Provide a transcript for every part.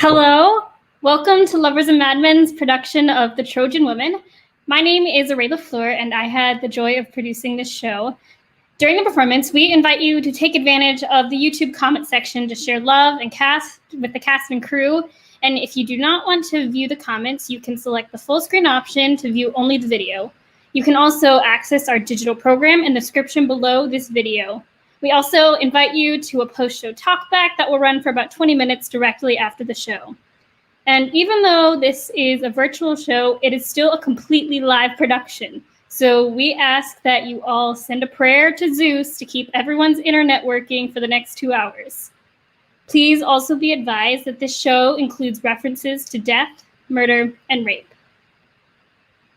Hello, welcome to Lovers and Madmen's production of the Trojan Women. My name is Array LaFleur, and I had the joy of producing this show. During the performance, we invite you to take advantage of the YouTube comment section to share love and cast with the cast and crew. And if you do not want to view the comments, you can select the full screen option to view only the video. You can also access our digital program in the description below this video. We also invite you to a post-show talkback that will run for about 20 minutes directly after the show. And even though this is a virtual show, it is still a completely live production. So we ask that you all send a prayer to Zeus to keep everyone's internet working for the next 2 hours. Please also be advised that this show includes references to death, murder, and rape.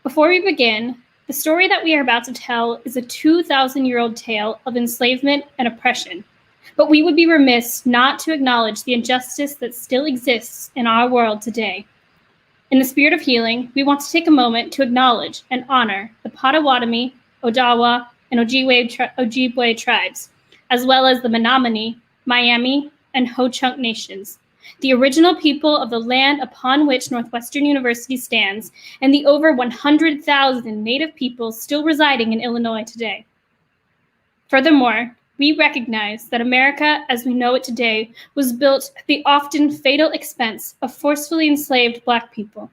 Before we begin, the story that we are about to tell is a 2,000-year-old tale of enslavement and oppression, but we would be remiss not to acknowledge the injustice that still exists in our world today. In the spirit of healing, we want to take a moment to acknowledge and honor the Potawatomi, Odawa, and Ojibwe tribes, as well as the Menominee, Miami, and Ho-Chunk nations, the original people of the land upon which Northwestern University stands, and the over 100,000 Native peoples still residing in Illinois today. Furthermore, we recognize that America, as we know it today, was built at the often fatal expense of forcefully enslaved Black people.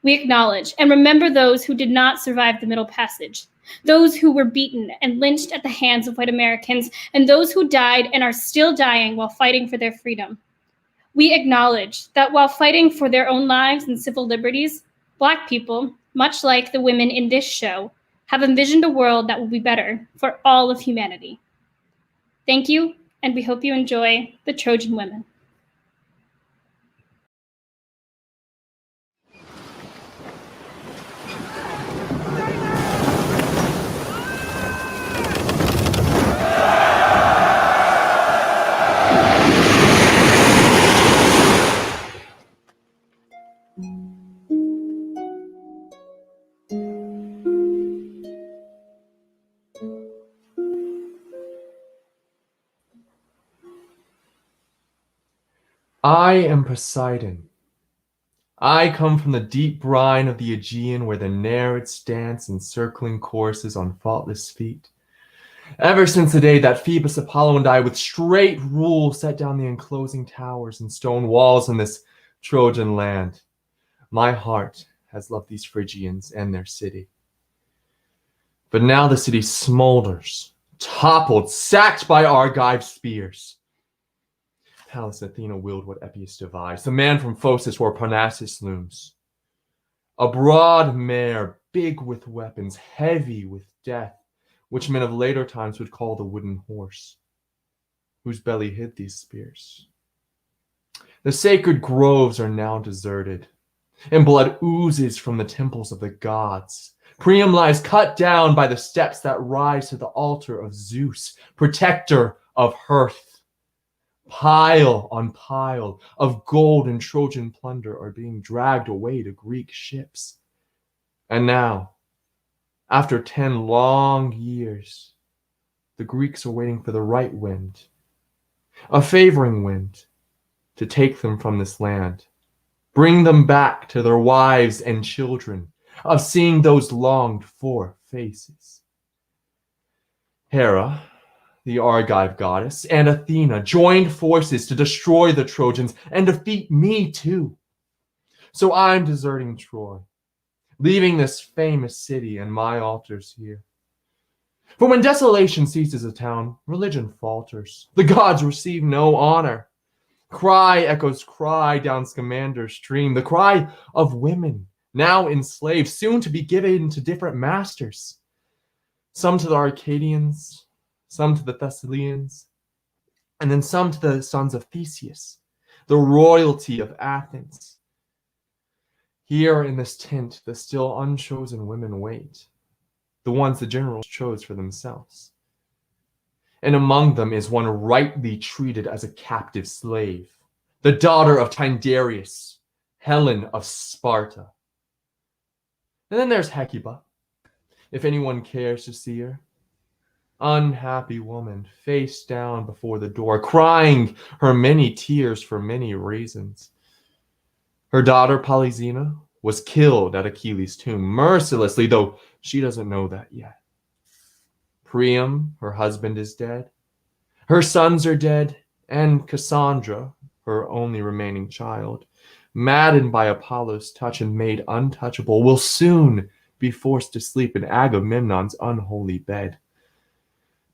We acknowledge and remember those who did not survive the Middle Passage, those who were beaten and lynched at the hands of white Americans, and those who died and are still dying while fighting for their freedom. We acknowledge that while fighting for their own lives and civil liberties, Black people, much like the women in this show, have envisioned a world that will be better for all of humanity. Thank you, and we hope you enjoy the Trojan Women. I am Poseidon. I come from the deep brine of the Aegean, where the Nereids dance in circling courses on faultless feet. Ever since the day that Phoebus, Apollo, and I with straight rule set down the enclosing towers and stone walls in this Trojan land, my heart has loved these Phrygians and their city. But now the city smolders, toppled, sacked by Argive spears. Pallas Athena willed what Epeus devised. The man from Phocis wore Parnassus looms. A broad mare, big with weapons, heavy with death, which men of later times would call the wooden horse, whose belly hid these spears. The sacred groves are now deserted, and blood oozes from the temples of the gods. Priam lies cut down by the steps that rise to the altar of Zeus, protector of hearth. Pile on pile of gold and Trojan plunder are being dragged away to Greek ships. And now, after 10 long years, the Greeks are waiting for the right wind, a favoring wind, to take them from this land, bring them back to their wives and children, of seeing those longed for faces. Hera, the Argive goddess, and Athena joined forces to destroy the Trojans and defeat me too. So I'm deserting Troy, leaving this famous city and my altars here. For when desolation seizes a town, religion falters. The gods receive no honor. Cry echoes cry down Scamander's stream, the cry of women, now enslaved, soon to be given to different masters. Some to the Arcadians, some to the Thessalians, and then some to the sons of Theseus, the royalty of Athens. Here in this tent, the still unchosen women wait, the ones the generals chose for themselves. And among them is one rightly treated as a captive slave, the daughter of Tyndareus, Helen of Sparta. And then there's Hecuba, if anyone cares to see her. Unhappy woman, face down before the door, crying her many tears for many reasons. Her daughter Polyxena was killed at Achilles' tomb, mercilessly, though she doesn't know that yet. Priam, her husband, is dead. Her sons are dead, and Cassandra, her only remaining child, maddened by Apollo's touch and made untouchable, will soon be forced to sleep in Agamemnon's unholy bed.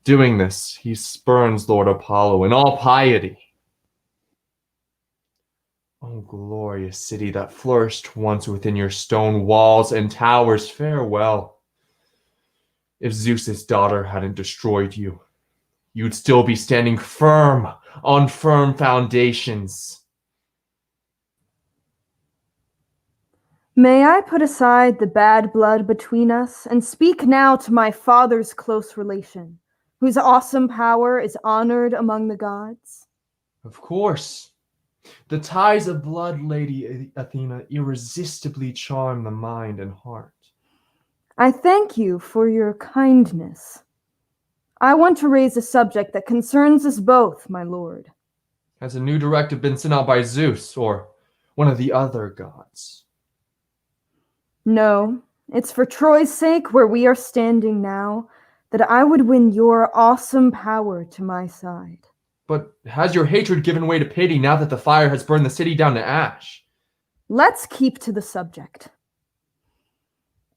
Doing this, he spurns Lord Apollo in all piety. O glorious city that flourished once within your stone walls and towers, farewell. If Zeus's daughter hadn't destroyed you, you'd still be standing firm on firm foundations. May I put aside the bad blood between us and speak now to my father's close relation, whose awesome power is honored among the gods? Of course. The ties of blood, Lady Athena, irresistibly charm the mind and heart. I thank you for your kindness. I want to raise a subject that concerns us both, my lord. Has a new directive been sent out by Zeus or one of the other gods? No, it's for Troy's sake, where we are standing now, that I would win your awesome power to my side. But has your hatred given way to pity now that the fire has burned the city down to ash? Let's keep to the subject.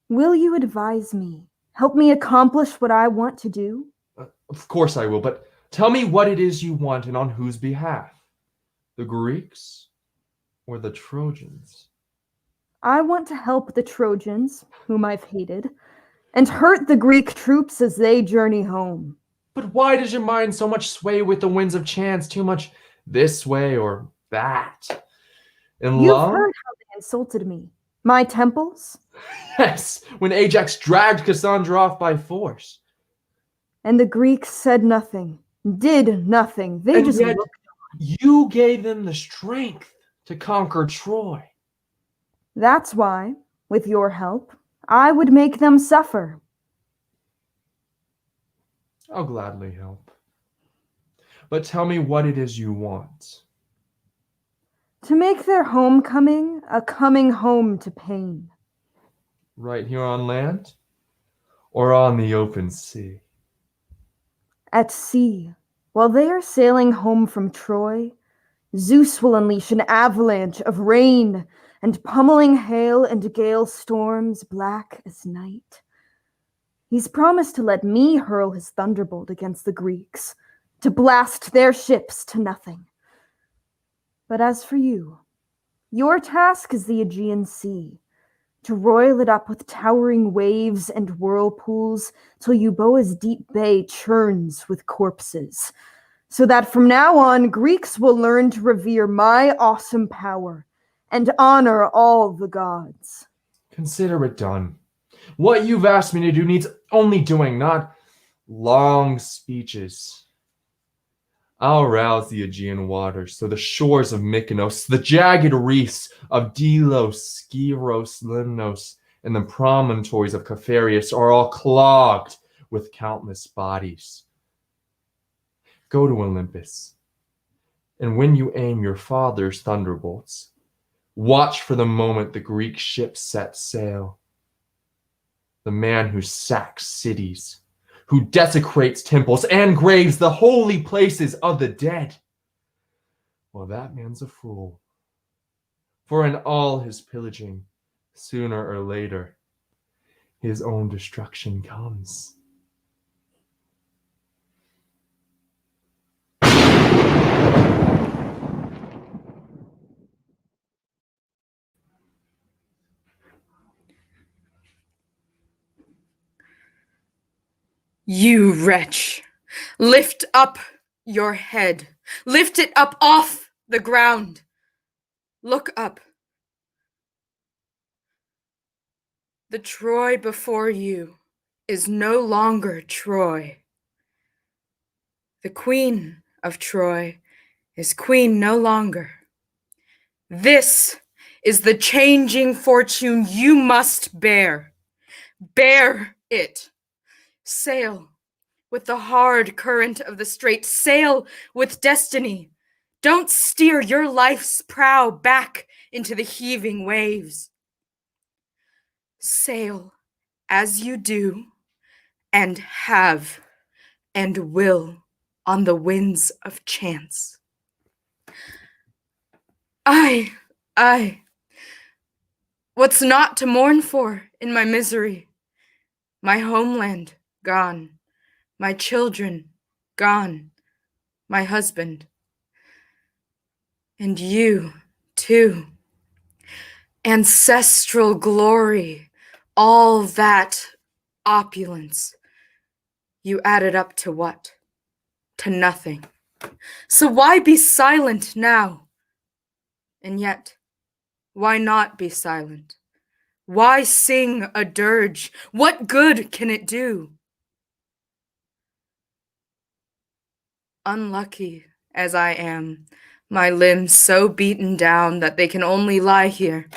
Will you advise me? Help me accomplish what I want to do? Of course I will, but tell me what it is you want and on whose behalf. The Greeks or the Trojans? I want to help the Trojans, whom I've hated, and hurt the Greek troops as they journey home. But why does your mind so much sway with the winds of chance, too much this way or that? In You've love? heard how they insulted me. My temples? Yes, when Ajax dragged Cassandra off by force. And the Greeks said nothing, did nothing. They And just yet, looked. you gave them the strength to conquer Troy. That's why, with your help, I would make them suffer. I'll gladly help. But tell me what it is you want. To make their homecoming a coming home to pain. Right here on land or on the open sea? At sea, while they are sailing home from Troy, Zeus will unleash an avalanche of rain and pummeling hail and gale storms black as night. He's promised to let me hurl his thunderbolt against the Greeks, to blast their ships to nothing. But as for you, your task is the Aegean Sea, to roil it up with towering waves and whirlpools till Euboea's deep bay churns with corpses, so that from now on Greeks will learn to revere my awesome power and honor all the gods. Consider it done. What you've asked me to do needs only doing, not long speeches. I'll rouse the Aegean waters so the shores of Mykonos, the jagged reefs of Delos, Skyros, Limnos, and the promontories of Caphareus are all clogged with countless bodies. Go to Olympus, and when you aim your father's thunderbolts, watch for the moment the Greek ships set sail. The man who sacks cities, who desecrates temples and graves, the holy places of the dead. Well, that man's a fool. For in all his pillaging, sooner or later, his own destruction comes. You wretch, lift up your head. Lift it up off the ground. Look up. The Troy before you is no longer Troy. The queen of Troy is queen no longer. This is the changing fortune you must bear. Bear it. Sail with the hard current of the strait. Sail with destiny. Don't steer your life's prow back into the heaving waves. Sail as you do and have and will on the winds of chance. I, what's not to mourn for in my misery? My homeland gone, my children gone, my husband. And you, too. Ancestral glory, all that opulence. You added up to what? To nothing. So why be silent now? And yet, why not be silent? Why sing a dirge? What good can it do? Unlucky as I am, my limbs so beaten down that they can only lie here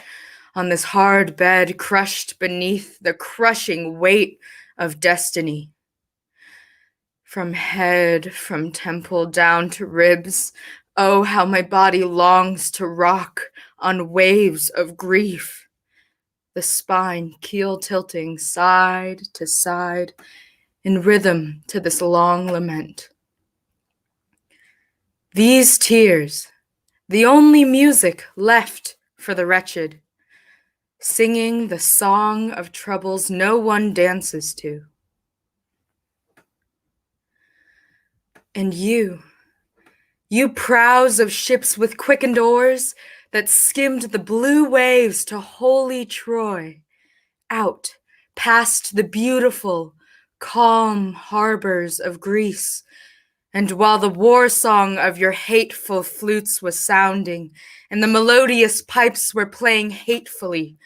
on this hard bed, crushed beneath the crushing weight of destiny. From head, from temple down to ribs, oh, how my body longs to rock on waves of grief. The spine keel tilting side to side in rhythm to this long lament. These tears, the only music left for the wretched, singing the song of troubles no one dances to. And you prows of ships with quickened oars that skimmed the blue waves to holy Troy, out past the beautiful, calm harbors of Greece. And while the war song of your hateful flutes was sounding, and the melodious pipes were playing hatefully,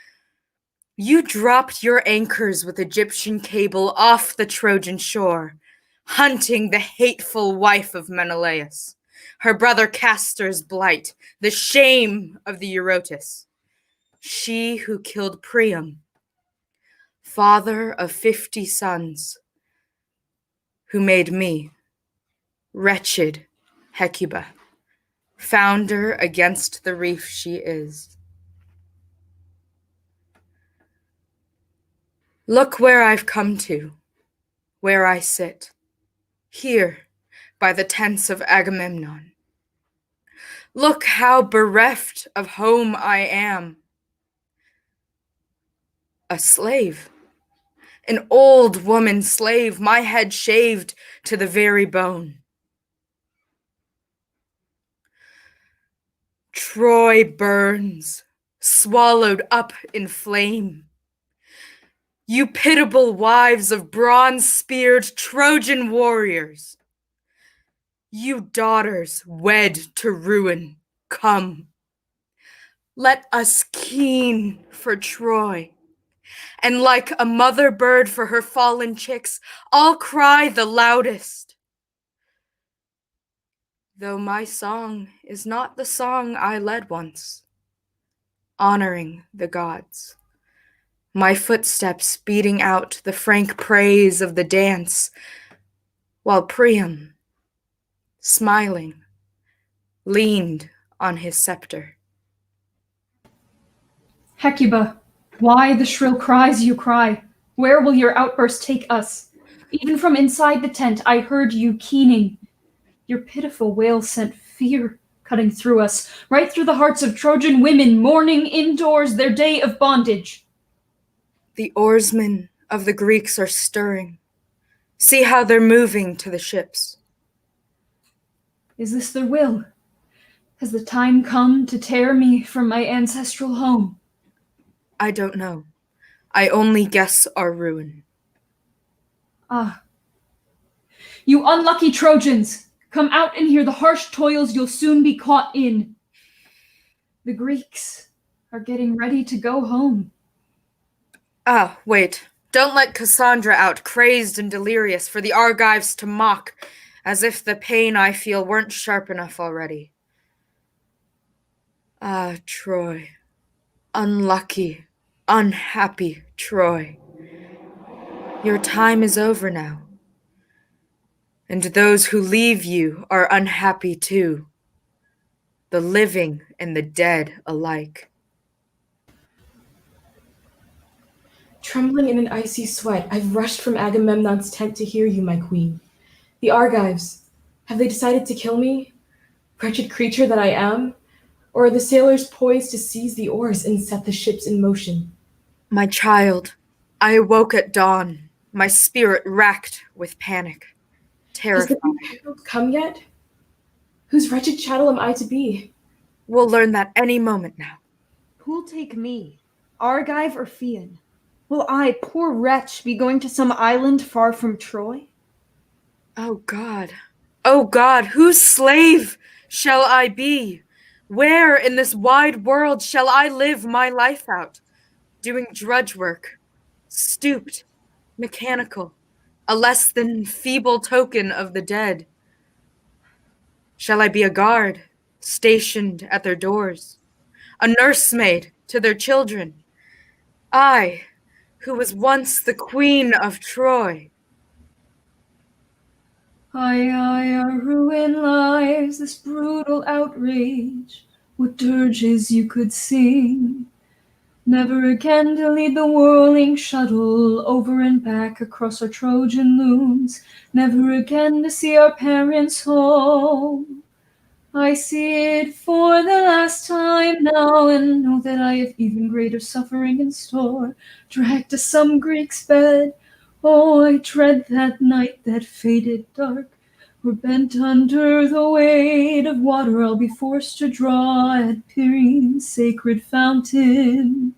you dropped your anchors with Egyptian cable off the Trojan shore, hunting the hateful wife of Menelaus, her brother Castor's blight, the shame of the Euripedes, she who killed Priam, father of 50 sons, who made me, wretched Hecuba, founder against the reef she is. Look where I've come to, where I sit, here by the tents of Agamemnon. Look how bereft of home I am. A slave, an old woman slave, my head shaved to the very bone. Troy burns, swallowed up in flame. You pitiable wives of bronze-speared Trojan warriors, you daughters wed to ruin, come. Let us keen for Troy, and like a mother bird for her fallen chicks, I'll cry the loudest. Though my song is not the song I led once, honoring the gods. My footsteps beating out the frank praise of the dance, while Priam, smiling, leaned on his scepter. Hecuba, why the shrill cries you cry? Where will your outburst take us? Even from inside the tent I heard you keening. Your pitiful wail sent fear cutting through us, right through the hearts of Trojan women mourning indoors their day of bondage. The oarsmen of the Greeks are stirring. See how they're moving to the ships. Is this their will? Has the time come to tear me from my ancestral home? I don't know. I only guess our ruin. Ah. You unlucky Trojans! Come out and hear the harsh toils you'll soon be caught in. The Greeks are getting ready to go home. Ah, wait. Don't let Cassandra out, crazed and delirious, for the Argives to mock, as if the pain I feel weren't sharp enough already. Ah, Troy. Unlucky, unhappy Troy. Your time is over now. And those who leave you are unhappy too. the living and the dead alike. Trembling in an icy sweat, I've rushed from Agamemnon's tent to hear you, my queen. The Argives, have they decided to kill me? Wretched creature that I am? Or are the sailors poised to seize the oars and set the ships in motion? My child, I awoke at dawn, my spirit racked with panic, Has terrified. the herald come yet? Whose wretched chattel am I to be? We'll learn that any moment now. Who'll take me, Argive or Phaeon? Will I, poor wretch, be going to some island far from Troy? Oh God, whose slave shall I be? Where in this wide world shall I live my life out? Doing drudge work, stooped, mechanical, a less than feeble token of the dead. Shall I be a guard, stationed at their doors, a nursemaid to their children? I, who was once the queen of Troy. Aye, our ruin lies, this brutal outrage. What dirges you could sing. Never again to lead the whirling shuttle over and back across our Trojan looms. Never again to see our parents home. I see it for the last time now, and know that I have even greater suffering in store. Dragged to some Greek's bed, oh, I dread that night, that fated dark. Where bent under the weight of water, I'll be forced to draw at Pyrrhene's sacred fountain.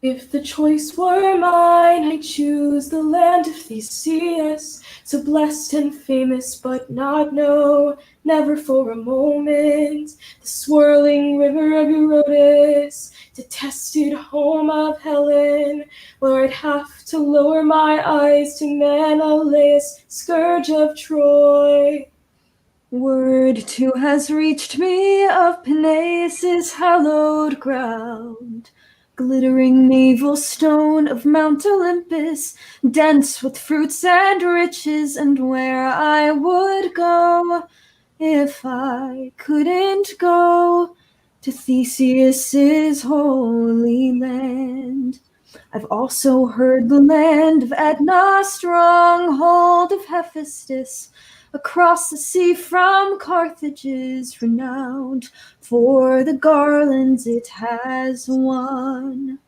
If the choice were mine, I'd choose the land of Theseus, so blessed and famous, but not know, never for a moment, the swirling river of Euripedes, detested home of Helen, where I'd have to lower my eyes to Menelaus, scourge of Troy. Word too has reached me of Peneus' hallowed ground, glittering navel stone of Mount Olympus, dense with fruits and riches, and where I would go if I couldn't go to Theseus's holy land. I've also heard the land of Edna, stronghold of Hephaestus, across the sea from Carthage is renowned for the garlands it has won.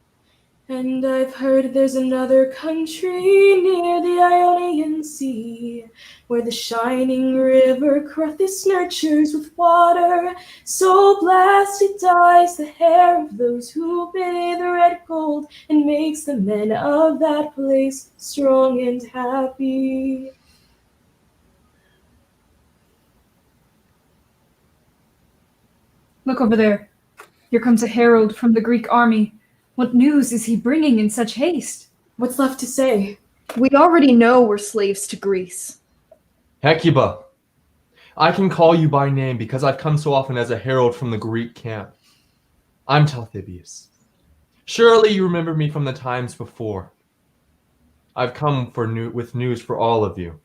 And I've heard there's another country near the Ionian Sea, where the shining river Crethus nurtures with water, so blessed it dyes the hair of those who bathe the red gold, and makes the men of that place strong and happy. Look over there. Here comes a herald from the Greek army. What news is he bringing in such haste? What's left to say? We already know we're slaves to Greece. Hecuba, I can call you by name because I've come so often as a herald from the Greek camp. I'm Talthybius. Surely you remember me from the times before. I've come with news for all of you.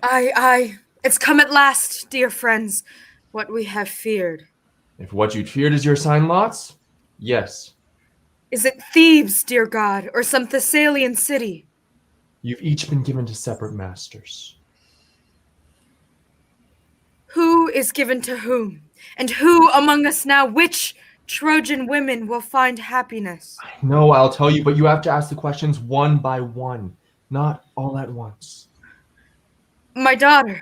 Aye, it's come at last, dear friends, what we have feared. If what you feared is your sign lots, yes. Is it Thebes, dear God, or some Thessalian city? You've each been given to separate masters. Who is given to whom? And who among us now, which Trojan women will find happiness? No, I'll tell you, but you have to ask the questions one by one, not all at once. My daughter,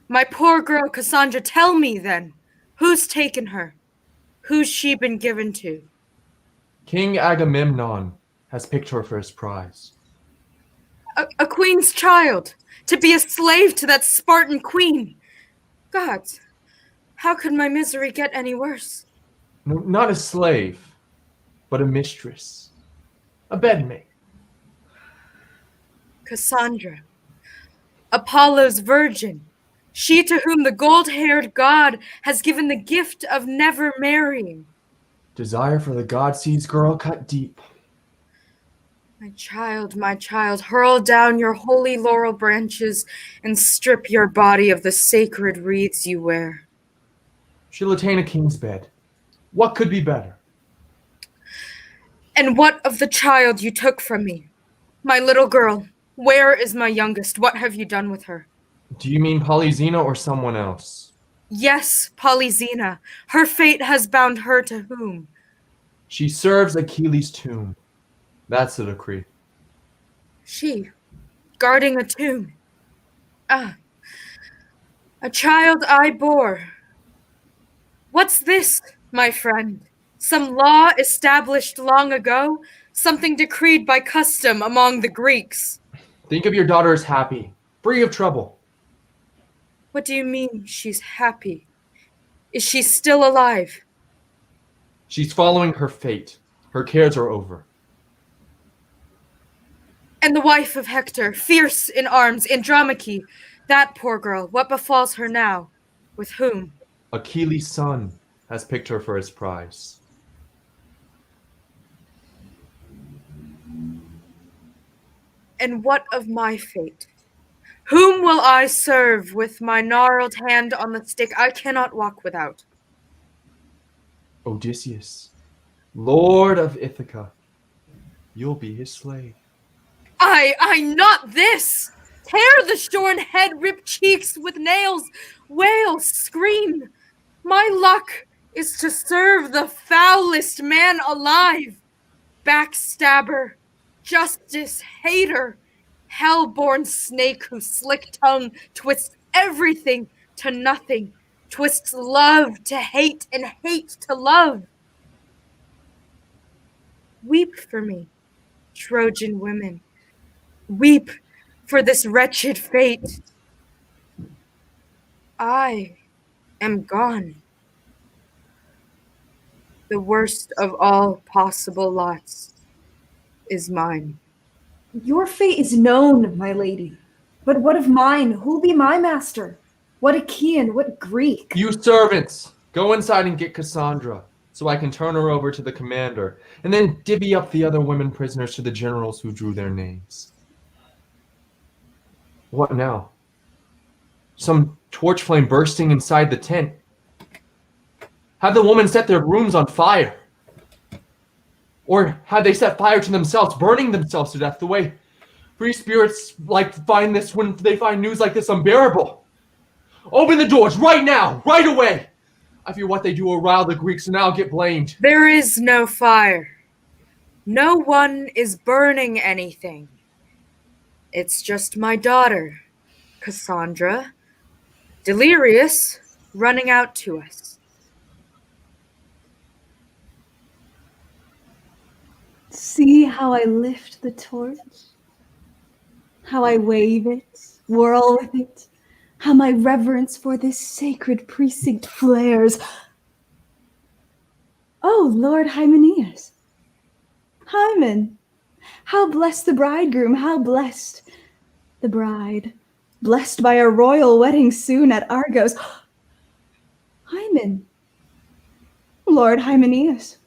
my poor girl Cassandra, tell me then, who's taken her? Who's she been given to? King Agamemnon has picked her for his prize. A queen's child, to be a slave to that Spartan queen. Gods, how could my misery get any worse? No, not a slave, but a mistress, a bedmate. Cassandra, Apollo's virgin, she to whom the gold-haired god has given the gift of never marrying. Desire for the god seeds, girl, cut deep. My child, hurl down your holy laurel branches and strip your body of the sacred wreaths you wear. She'll attain a king's bed. What could be better? And what of the child you took from me? My little girl. Where is my youngest? What have you done with her? Do you mean Polyxena or someone else? Yes, Polyxena. Her fate has bound her to whom? She serves Achilles' tomb. That's the decree. She, guarding a tomb. Ah, a child I bore. What's this, my friend? Some law established long ago? Something decreed by custom among the Greeks? Think of your daughter as happy, free of trouble. What do you mean she's happy? Is she still alive? She's following her fate. Her cares are over. And the wife of Hector, fierce in arms, Andromache, that poor girl, what befalls her now? With whom? Achilles' son has picked her for his prize. And what of my fate? Whom will I serve with my gnarled hand on the stick I cannot walk without? Odysseus, Lord of Ithaca. You'll be his slave. I not this! Tear the shorn head, rip cheeks with nails, wail, scream. My luck is to serve the foulest man alive. Backstabber, justice hater, hell-born snake whose slick tongue twists everything to nothing, twists love to hate and hate to love. Weep for me, Trojan women. Weep for this wretched fate. I am gone. The worst of all possible lots is mine. Your fate is known, my lady. But what of mine? Who'll be my master? What Achaean, what Greek? You servants, go inside and get Cassandra, so I can turn her over to the commander, and then divvy up the other women prisoners to the generals who drew their names. What now? Some torch flame bursting inside the tent. Have the women set their rooms on fire? Or have they set fire to themselves, burning themselves to death, the way free spirits like to find this when they find news like this unbearable? Open the doors right now, right away! I fear what they do will rile the Greeks and I'll get blamed. There is no fire. No one is burning anything. It's just my daughter, Cassandra, delirious, running out to us. See how I lift the torch? How I wave it, whirl with it? How my reverence for this sacred precinct flares? Oh, Lord Hymenaeus. Hymen, how blessed the bridegroom, how blessed the bride, blessed by a royal wedding soon at Argos. Hymen, Lord Hymenaeus.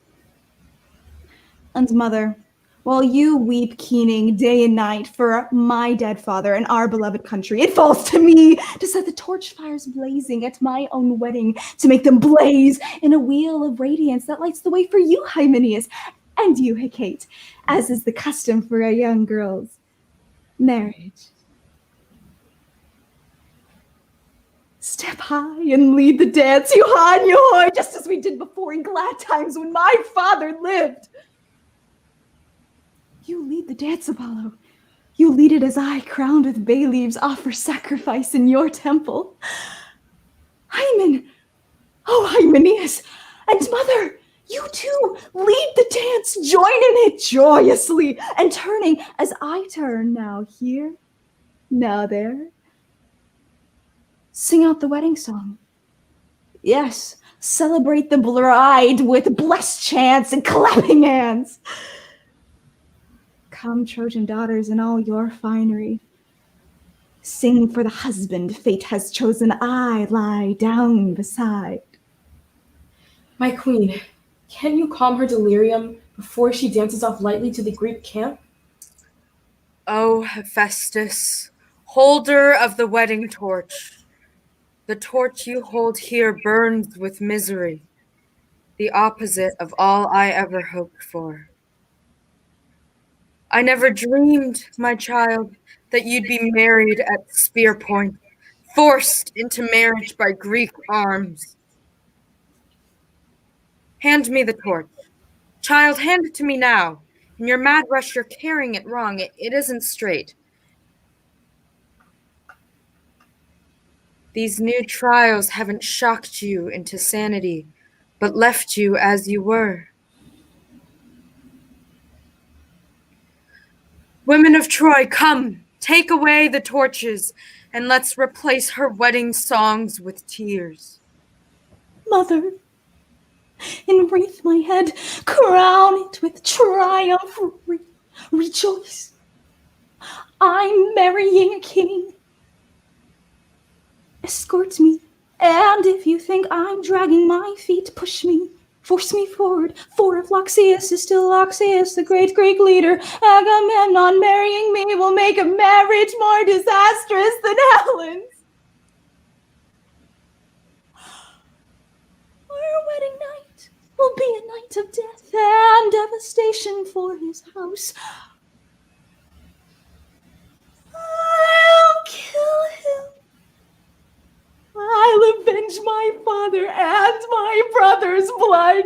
And mother, while you weep keening day and night for my dead father and our beloved country, it falls to me to set the torch fires blazing at my own wedding, to make them blaze in a wheel of radiance that lights the way for you, Hymenaeus, and you, Hecate, as is the custom for a young girl's marriage. Step high and lead the dance, you high and you hoy, just as we did before in glad times when my father lived. You lead the dance, Apollo. You lead it as I, crowned with bay leaves, offer sacrifice in your temple. Hymen, oh Hymenaeus, and mother, you too, lead the dance, join in it joyously, and turning as I turn, now here, now there. Sing out the wedding song. Yes, celebrate the bride with blessed chants and clapping hands. Come, Trojan daughters, in all your finery. Sing for the husband fate has chosen, I lie down beside. My queen, can you calm her delirium before she dances off lightly to the Greek camp? O Hephaestus, holder of the wedding torch, The torch you hold here burns with misery, the opposite of all I ever hoped for. I never dreamed, my child, that you'd be married at spear point, forced into marriage by Greek arms. Hand me the torch. Child, hand it to me now. In your mad rush, you're carrying it wrong. It isn't straight. These new trials haven't shocked you into sanity, but left you as you were. Women of Troy, come, take away the torches, and let's replace her wedding songs with tears. Mother, enwreath my head, crown it with triumph, rejoice. I'm marrying a king. Escort me, and if you think I'm dragging my feet, push me, force me forward, for if Loxias is still Loxias, the great Greek leader, Agamemnon marrying me will make a marriage more disastrous than Helen's. Our wedding night will be a night of death and devastation for his house. I'll kill him. I'll avenge my father and my brother's blood.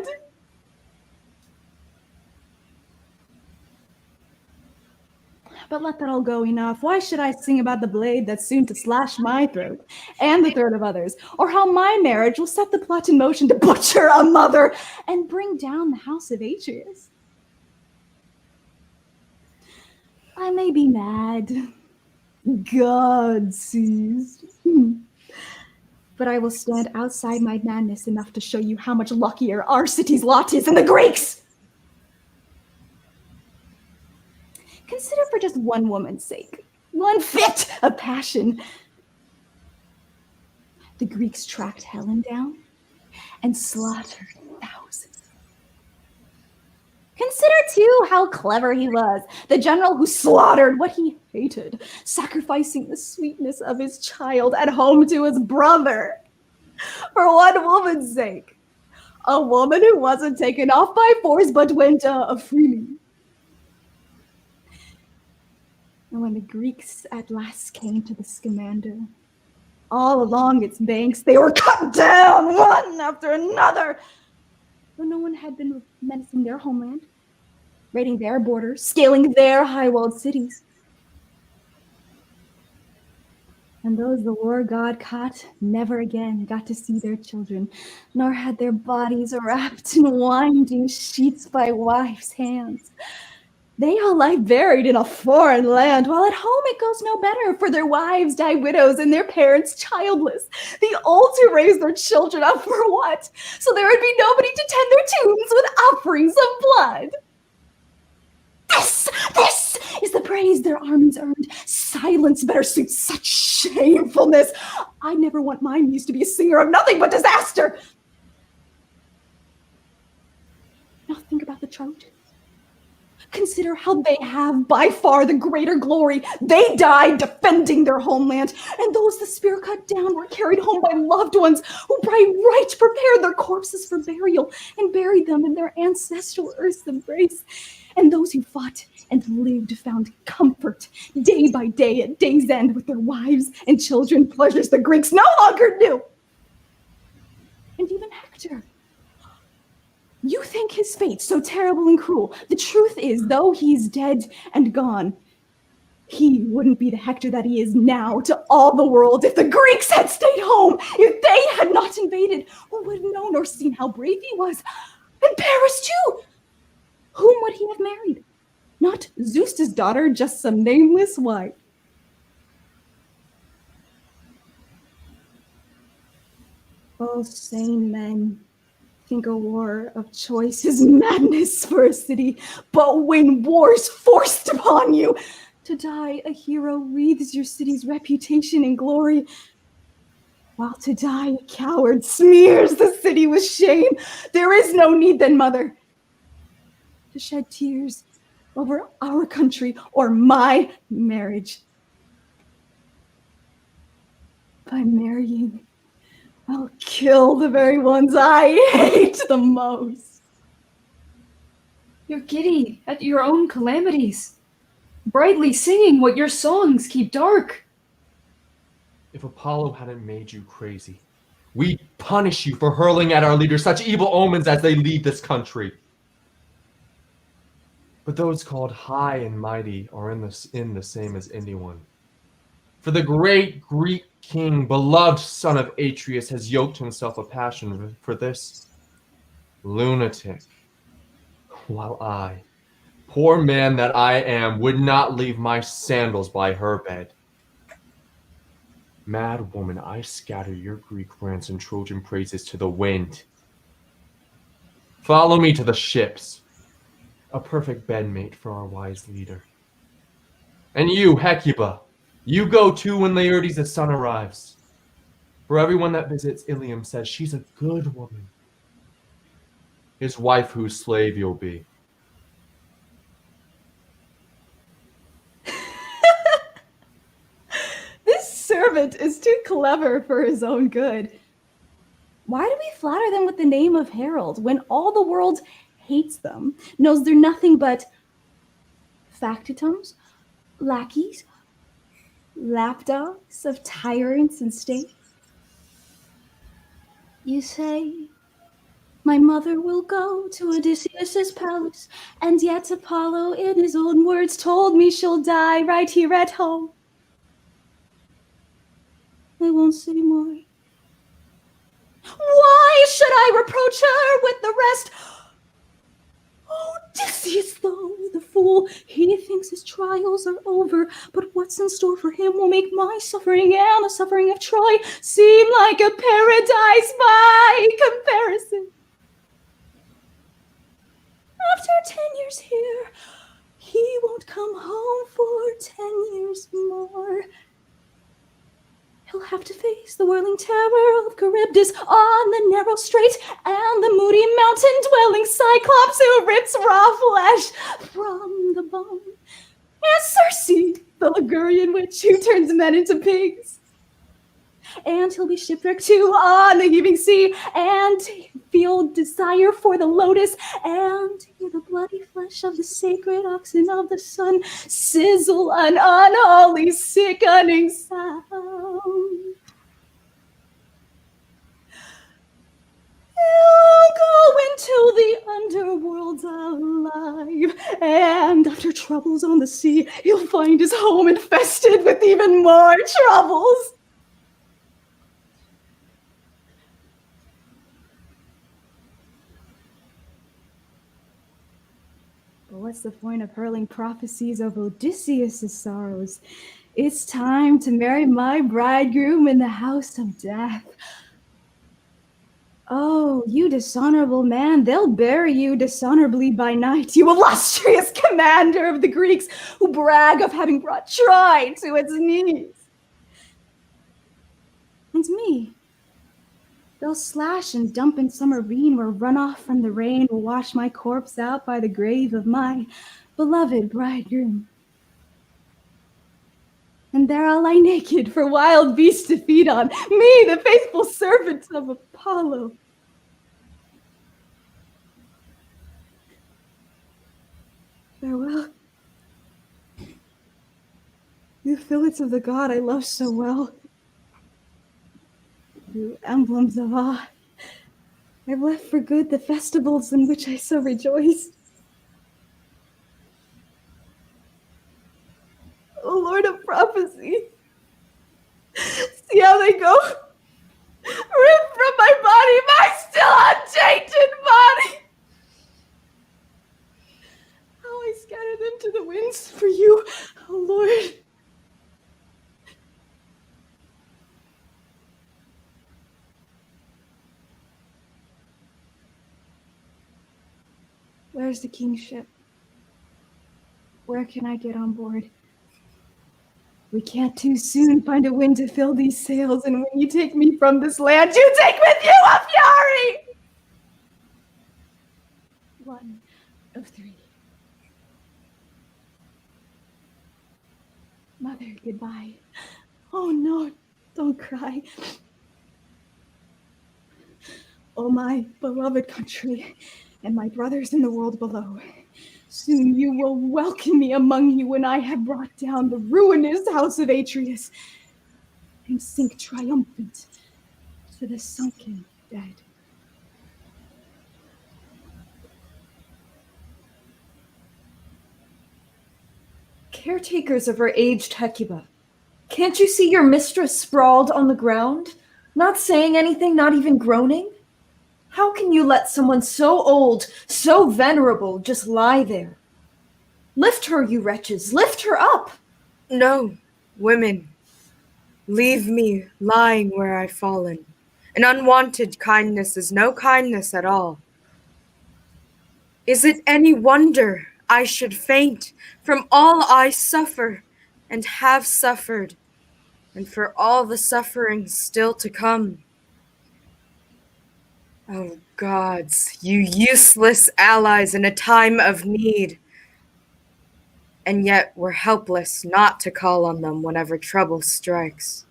But let that all go enough. Why should I sing about the blade that's soon to slash my throat and the throat of others, or how my marriage will set the plot in motion to butcher a mother and bring down the house of Atreus? I may be mad. God sees. But I will stand outside my madness enough to show you how much luckier our city's lot is than the Greeks. Consider for just one woman's sake, one fit of passion. The Greeks tracked Helen down and slaughtered thousands. Consider, too, how clever he was, the general who slaughtered what he hated, sacrificing the sweetness of his child at home to his brother. For one woman's sake. A woman who wasn't taken off by force but went freely. And when the Greeks at last came to the Scamander, all along its banks they were cut down one after another. Though no one had been menacing their homeland, raiding their borders, scaling their high-walled cities. And those the war god caught never again got to see their children, nor had their bodies wrapped in winding sheets by wives' hands. They all lie buried in a foreign land, while at home it goes no better, for their wives die widows and their parents childless. The old to raise their children up for what? So there would be nobody to tend their tombs with offerings of blood. This is the praise their armies earned. Silence better suits such shamefulness. I never want my muse to be a singer of nothing but disaster. Now think about the Trojans. Consider how they have by far the greater glory. They died defending their homeland, and those the spear cut down were carried home by loved ones who by right prepared their corpses for burial and buried them in their ancestral earth's embrace. And those who fought and lived found comfort day by day at day's end with their wives and children, pleasures the Greeks no longer knew. And even Hector. You think his fate so terrible and cruel. The truth is, though he's dead and gone, he wouldn't be the Hector that he is now to all the world if the Greeks had stayed home, if they had not invaded. Who would have known or seen how brave he was? And Paris, too. Whom would he have married? Not Zeus's daughter, just some nameless wife. All sane men think a war of choice is madness for a city, but when war's forced upon you, to die a hero wreathes your city's reputation and glory, while to die a coward smears the city with shame. There is no need then, mother, to shed tears over our country or my marriage. By marrying I'll kill the very ones I hate the most. You're giddy at your own calamities, brightly singing what your songs keep dark. If Apollo hadn't made you crazy, we'd punish you for hurling at our leaders such evil omens as they lead this country. But those called high and mighty are in the same as anyone. For the great Greek king, beloved son of Atreus, has yoked himself a passion for this lunatic, while I, poor man that I am, would not leave my sandals by her bed. Mad woman, I scatter your Greek rants and Trojan praises to the wind. Follow me to the ships, a perfect bedmate for our wise leader. And you, Hecuba, you go too when Laertes' son arrives. For everyone that visits Ilium says she's a good woman. His wife whose slave you'll be. This servant is too clever for his own good. Why do we flatter them with the name of herald when all the world hates them, knows they're nothing but factotums, lackeys, lapdogs of tyrants and state? You say, my mother will go to Odysseus' palace, and yet Apollo in his own words told me she'll die right here at home. I won't say more. Why should I reproach her with the rest? Odysseus, though, the fool, he thinks his trials are over, but what's in store for him will make my suffering and the suffering of Troy seem like a paradise by comparison. After 10 years here, he won't come home for 10 years more. He'll have to face the whirling terror of Charybdis on the narrow strait and the moody mountain-dwelling Cyclops who rips raw flesh from the bone. And Circe, the Ligurian witch who turns men into pigs. And he'll be shipwrecked too on the heaving sea and feel desire for the lotus and hear the bloody flesh of the sacred oxen of the sun sizzle an unholy sickening sound. He'll go into the underworld alive, and after troubles on the sea, he'll find his home infested with even more troubles. But what's the point of hurling prophecies of Odysseus' sorrows? It's time to marry my bridegroom in the house of death. Oh, you dishonorable man, they'll bury you dishonorably by night, you illustrious commander of the Greeks who brag of having brought Troy to its knees. And me, they'll slash and dump in some ravine where runoff from the rain will wash my corpse out by the grave of my beloved bridegroom. And there I'll lie naked for wild beasts to feed on, me, the faithful servant of Apollo. Farewell. You fillets of the god I love so well. You emblems of awe. I've left for good the festivals in which I so rejoiced. O Lord of prophecy, see how they go. Ripped from my body, my still untainted body. How I scatter them to the winds for you, O Lord. Where's the king's ship? Where can I get on board? We can't too soon find a wind to fill these sails, and when you take me from this land, you take with you a fury! One of three. Mother, goodbye. Oh no, don't cry. O my beloved country, and my brothers in the world below, soon you will welcome me among you when I have brought down the ruinous house of Atreus and sink triumphant to the sunken dead. Caretakers of her aged Hecuba, can't you see your mistress sprawled on the ground, not saying anything, not even groaning? How can you let someone so old, so venerable, just lie there? Lift her, you wretches, lift her up! No, women, leave me lying where I've fallen. An unwanted kindness is no kindness at all. Is it any wonder I should faint from all I suffer and have suffered, and for all the suffering still to come? Oh gods, you useless allies in a time of need, and yet we're helpless not to call on them whenever trouble strikes.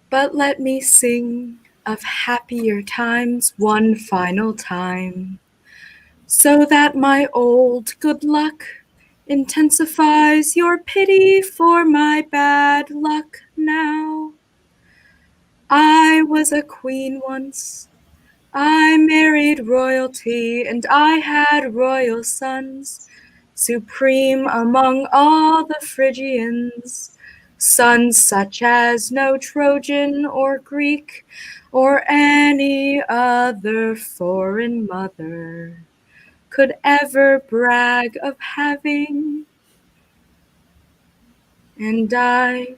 But let me sing of happier times one final time, so that my old good luck intensifies your pity for my bad luck now. I was a queen once, I married royalty, and I had royal sons, supreme among all the Phrygians. Sons such as no Trojan or Greek or any other foreign mother could ever brag of having. And I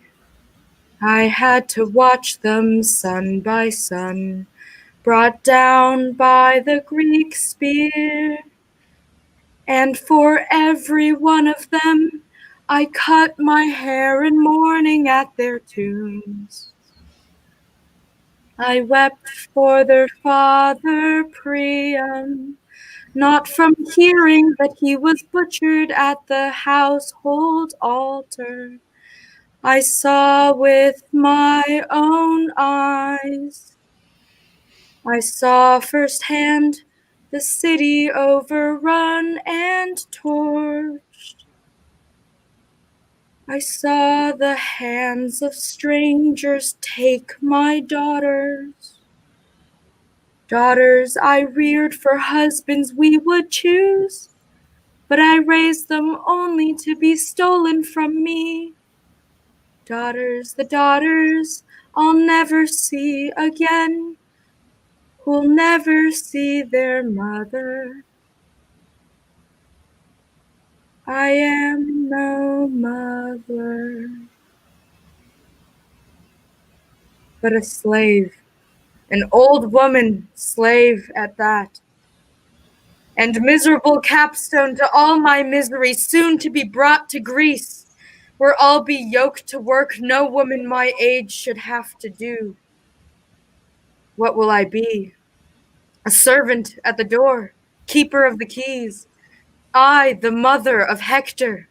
had to watch them son by son, brought down by the Greek spear. And for every one of them, I cut my hair in mourning at their tombs. I wept for their father Priam, not from hearing that he was butchered at the household altar. I saw with my own eyes. I saw firsthand the city overrun and torched. I saw the hands of strangers take my daughters. Daughters I reared for husbands we would choose, but I raised them only to be stolen from me. Daughters, the daughters I'll never see again, who'll never see their mother. I am no mother, but a slave, an old woman slave at that, and miserable capstone to all my misery, soon to be brought to Greece, where I'll be yoked to work no woman my age should have to do. What will I be? A servant at the door, keeper of the keys, I, the mother of Hector.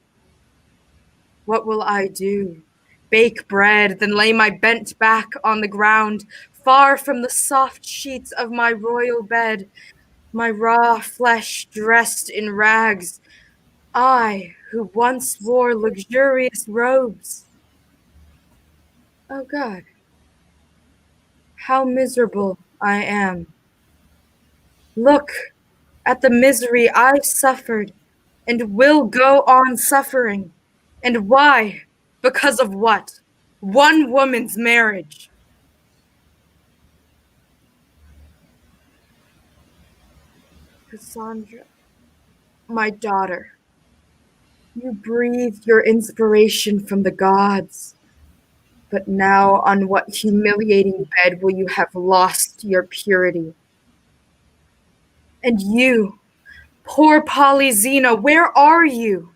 What will I do? Bake bread, then lay my bent back on the ground, far from the soft sheets of my royal bed, my raw flesh dressed in rags, I, who once wore luxurious robes. Oh God, how miserable I am. Look at the misery I've suffered and will go on suffering. And why? Because of what? One woman's marriage. Cassandra, my daughter, you breathed your inspiration from the gods. But now on what humiliating bed will you have lost your purity? And you, poor Polyxena, where are you?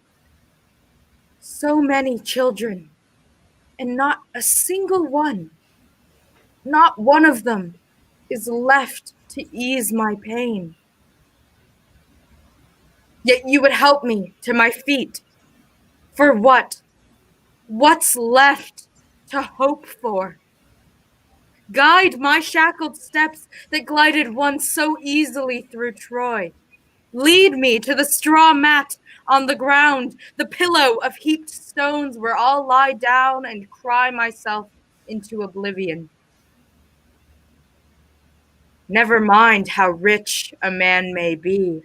So many children, and not a single one, not one of them is left to ease my pain. Yet you would help me to my feet. For what? What's left to hope for? Guide my shackled steps that glided once so easily through Troy. Lead me to the straw mat on the ground, the pillow of heaped stones where I'll lie down and cry myself into oblivion. Never mind how rich a man may be.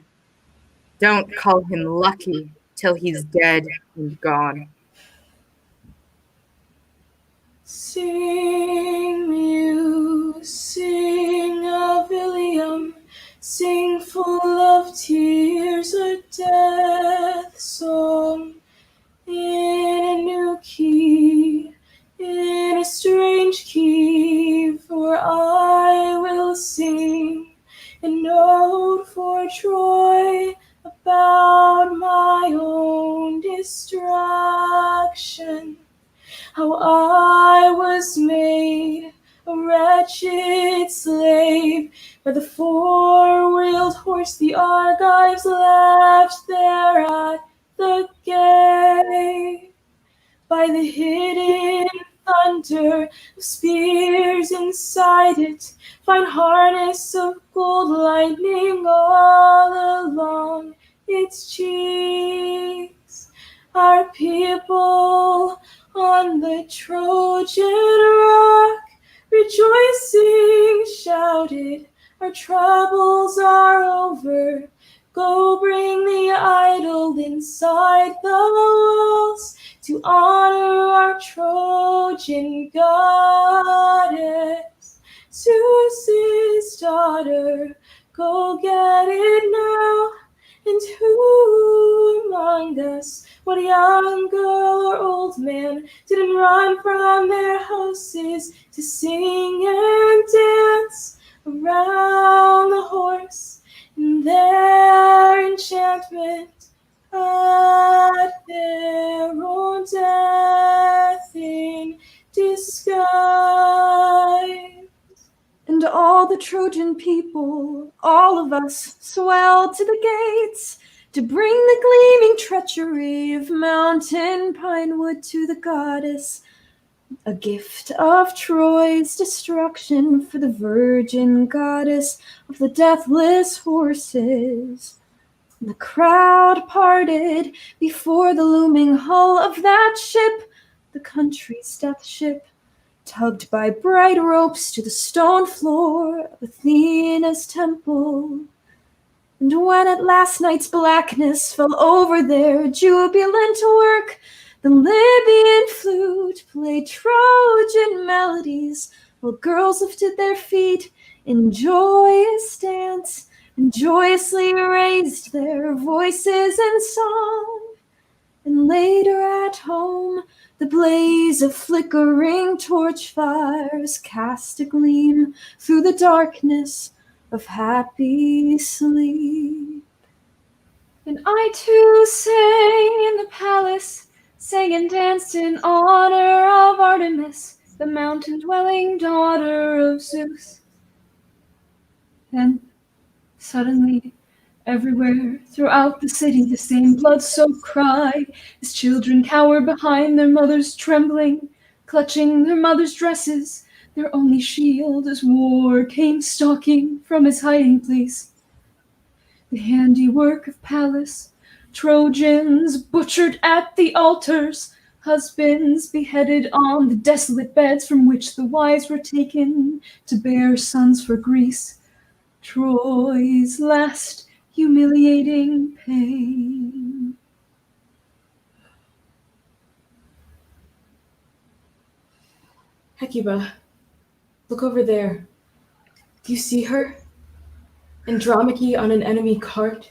Don't call him lucky till he's dead and gone. Sing, muse, sing of Ilium, sing full of tears a death song in a new key, in a strange key, for I will sing a note for Troy about my own destruction. How I was made a wretched slave by the four-wheeled horse the Argives left there at the gate, by the hidden thunder of spears inside it, fine harness of gold lightning all along its cheeks. Our people on the Trojan rock, rejoicing, shouted, our troubles are over. Go bring the idol inside the walls to honor our Trojan goddess, Zeus's daughter. Go get it now. And who among us, what young girl or old man, didn't run from their houses to sing and dance around the horse in their enchantment at their own death in disguise? And all the Trojan people, all of us, swelled to the gates to bring the gleaming treachery of mountain pine wood to the goddess, a gift of Troy's destruction for the virgin goddess of the deathless horses. And the crowd parted before the looming hull of that ship, the country's death ship, tugged by bright ropes to the stone floor of Athena's temple. And when at last night's blackness fell over their jubilant work, the Libyan flute played Trojan melodies while girls lifted their feet in joyous dance and joyously raised their voices in song. And later at home, the blaze of flickering torch fires cast a gleam through the darkness of happy sleep. And I too sang in the palace, sang and danced in honor of Artemis, the mountain-dwelling daughter of Zeus. Then, suddenly, everywhere throughout the city, the same blood-soaked cry, as children cower behind their mothers, trembling, clutching their mothers' dresses, their only shield as war came stalking from his hiding place. The handiwork of Pallas, Trojans butchered at the altars, husbands beheaded on the desolate beds from which the wives were taken to bear sons for Greece. Troy's last humiliating pain. Hecuba, look over there. Do you see her? Andromache on an enemy cart.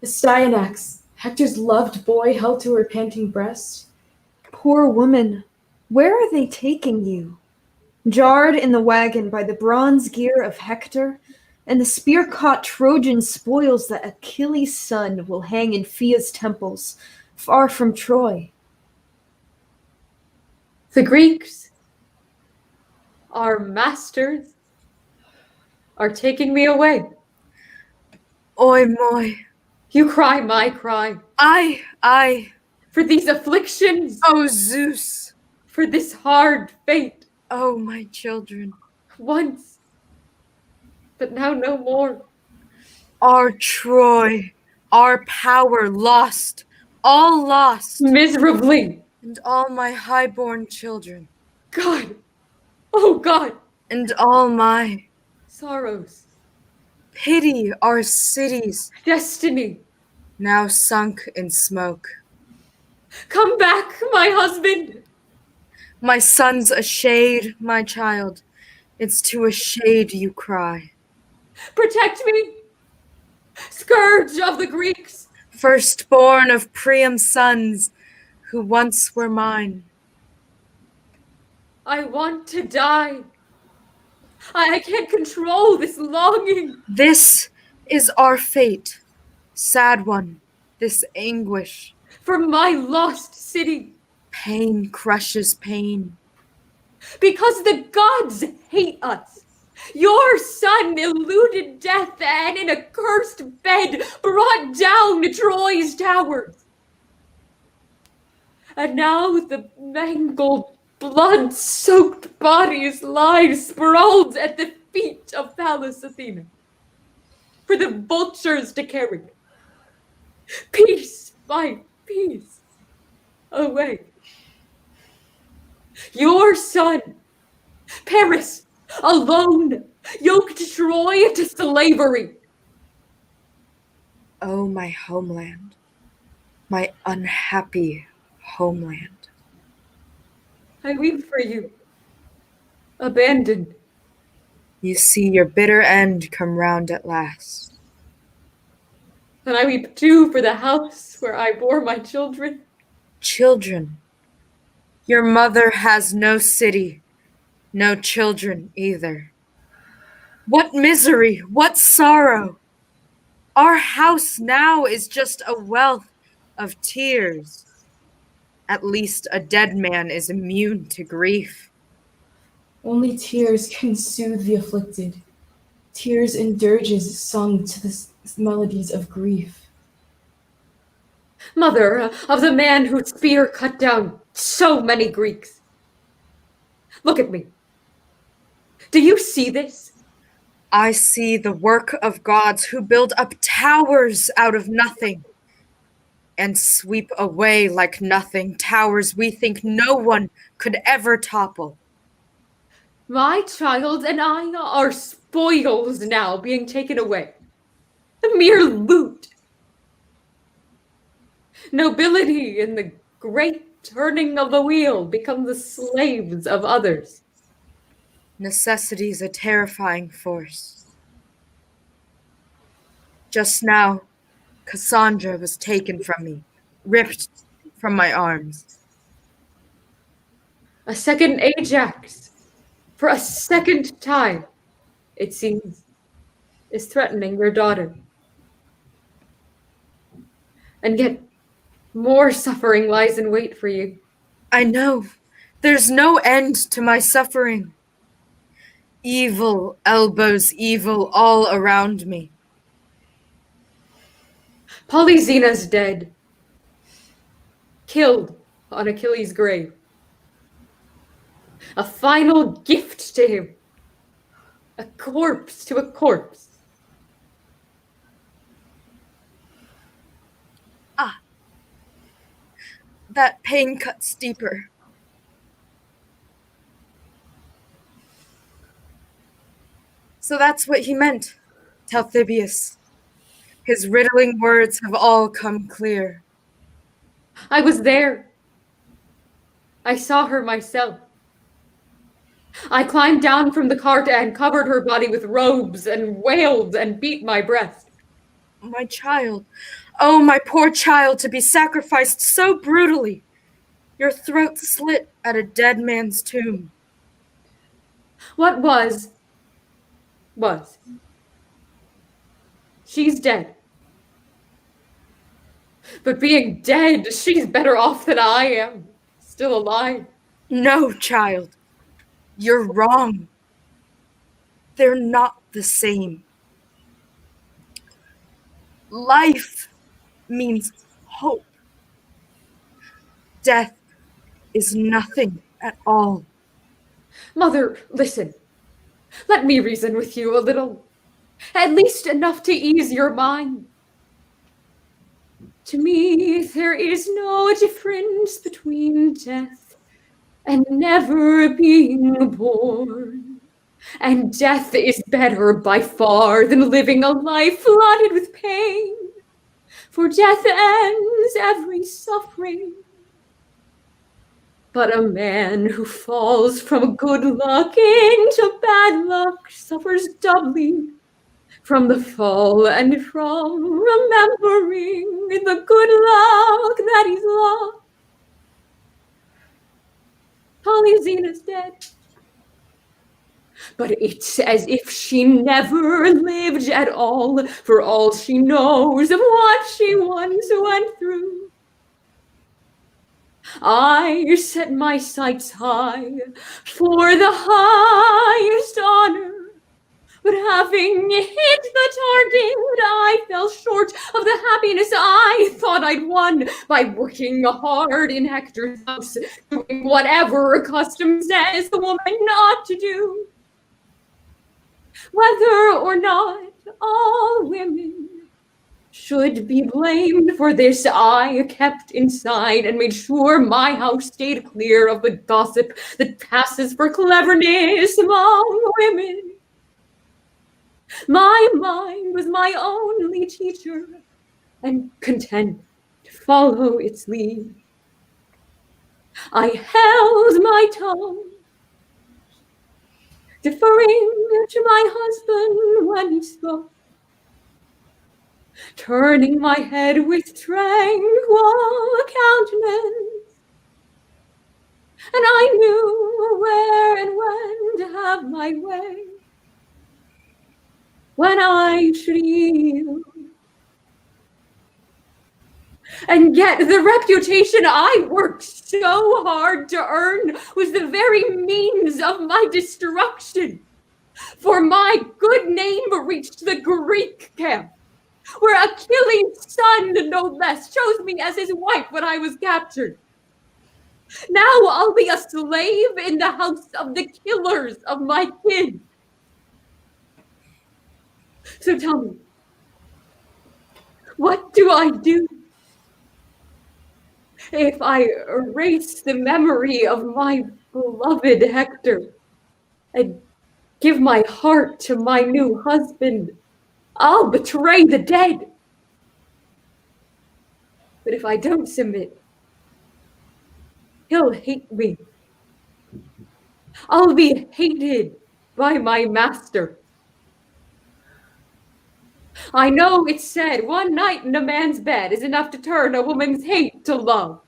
Astyanax, Hector's loved boy, held to her panting breast. Poor woman, where are they taking you? Jarred in the wagon by the bronze gear of Hector, and the spear-caught Trojan spoils that Achilles' son will hang in Phoea's temples, far from Troy. The Greeks, our masters, are taking me away. Oi moi, You cry my cry. I. For these afflictions. Oh, Zeus. For this hard fate. Oh, my children. Once. But now no more. Our Troy, our power lost, all lost. Miserably. And all my high-born children. God. Oh, God. And all my Sorrows. pity our cities, Destiny. now sunk in smoke. Come back, my husband. My son's a shade, my child. It's to a shade you cry. Protect me. Scourge of the Greeks. Firstborn of Priam's sons, who once were mine. I want to die. I can't control this longing. This is our fate, sad one, this anguish. For my lost city. Pain crushes pain. Because the gods hate us. Your son eluded death and in a cursed bed brought down Troy's towers. And now the mangled, blood-soaked bodies lie sprawled at the feet of Pallas Athena for the vultures to carry. Piece by piece away. Your son, Paris, alone, yoked Troy to slavery. Oh, my homeland, my unhappy homeland. I weep for you, abandoned. You see your bitter end come round at last. And I weep too for the house where I bore my children. Children. Your mother has no city, no children either. What misery, what sorrow. Our house now is just a wealth of tears. At least a dead man is immune to grief. Only tears can soothe the afflicted. Tears and dirges sung to the melodies of grief. Mother of the man whose spear cut down so many Greeks. Look at me. Do you see this? I see the work of gods who build up towers out of nothing and sweep away like nothing towers we think no one could ever topple. My child and I are spoils now being taken away. A mere loot. Nobility in the great turning of the wheel become the slaves of others. Necessity's a terrifying force. Just now, Cassandra was taken from me, ripped from my arms. A second Ajax, for a second time, it seems, is threatening your daughter. And yet, more suffering lies in wait for you. I know. There's no end to my suffering. Evil elbows evil all around me. Polyxena's dead. Killed on Achilles' grave. A final gift to him. A corpse to a corpse. That pain cuts deeper. So that's what he meant, Talthybius. His riddling words have all come clear. I was there. I saw her myself. I climbed down from the cart and covered her body with robes and wailed and beat my breast. My child, oh, my poor child, to be sacrificed so brutally. Your throat slit at a dead man's tomb. What was. She's dead. But being dead, she's better off than I am. Still alive. No, child. You're wrong. They're not the same. Life means hope. Death is nothing at all. Mother, listen. Let me reason with you a little, at least enough to ease your mind. To me, there is no difference between death and never being born. And death is better by far than living a life flooded with pain. For death ends every suffering. But a man who falls from good luck into bad luck suffers doubly from the fall and from remembering the good luck that he's lost. Polyxena's dead. But it's as if she never lived at all, for all she knows of what she once went through. I set my sights high for the highest honor, but having hit the target, I fell short of the happiness I thought I'd won by working hard in Hector's house, doing whatever custom says the woman not to do. Whether or not all women should be blamed for this, I kept inside and made sure my house stayed clear of the gossip that passes for cleverness among women. My mind was my only teacher, and content to follow its lead. I held my tongue, deferring to my husband when he spoke, turning my head with tranquil countenance. And I knew where and when to have my way, when I should yield. And yet the reputation I worked so hard to earn was the very means of my destruction. For my good name reached the Greek camp, where Achilles' son, no less, chose me as his wife when I was captured. Now I'll be a slave in the house of the killers of my kin. So tell me, what do I do if I erase the memory of my beloved Hector and give my heart to my new husband? I'll betray the dead. But if I don't submit, he'll hate me. I'll be hated by my master. I know it's said one night in a man's bed is enough to turn a woman's hate to love.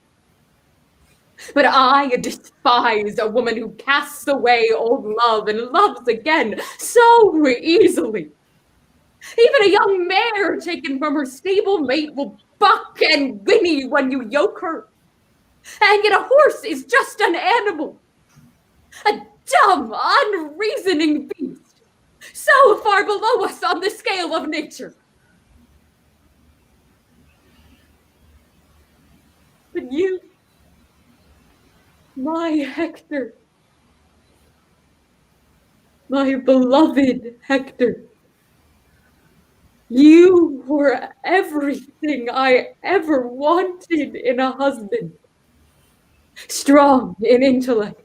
But I despise a woman who casts away old love and loves again so easily. Even a young mare taken from her stable mate will buck and whinny when you yoke her. And yet a horse is just an animal, a dumb, unreasoning beast, so far below us on the scale of nature. But you, my Hector, my beloved Hector, you were everything I ever wanted in a husband. Strong in intellect,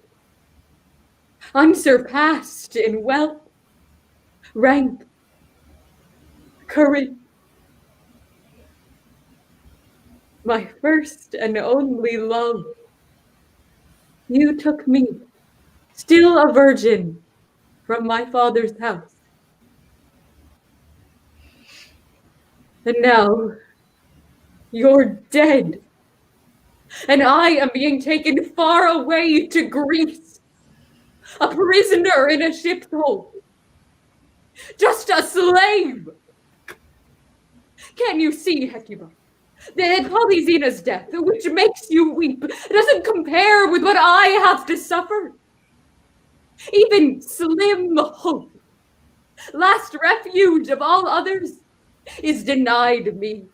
unsurpassed in wealth, rank, courage. My first and only love. You took me, still a virgin, from my father's house. And now you're dead. And I am being taken far away to Greece, a prisoner in a ship's hold, just a slave. Can you see, Hecuba, that Polyxena's death, which makes you weep, doesn't compare with what I have to suffer? Even slim hope, last refuge of all others, is denied me.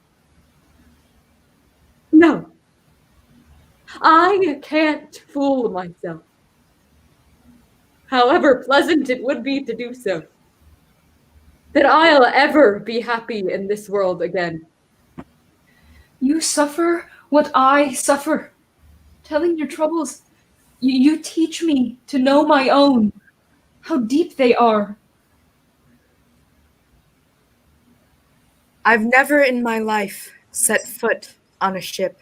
I can't fool myself, however pleasant it would be to do so, that I'll ever be happy in this world again. You suffer what I suffer. Telling your troubles, you teach me to know my own, how deep they are. I've never in my life set foot on a ship,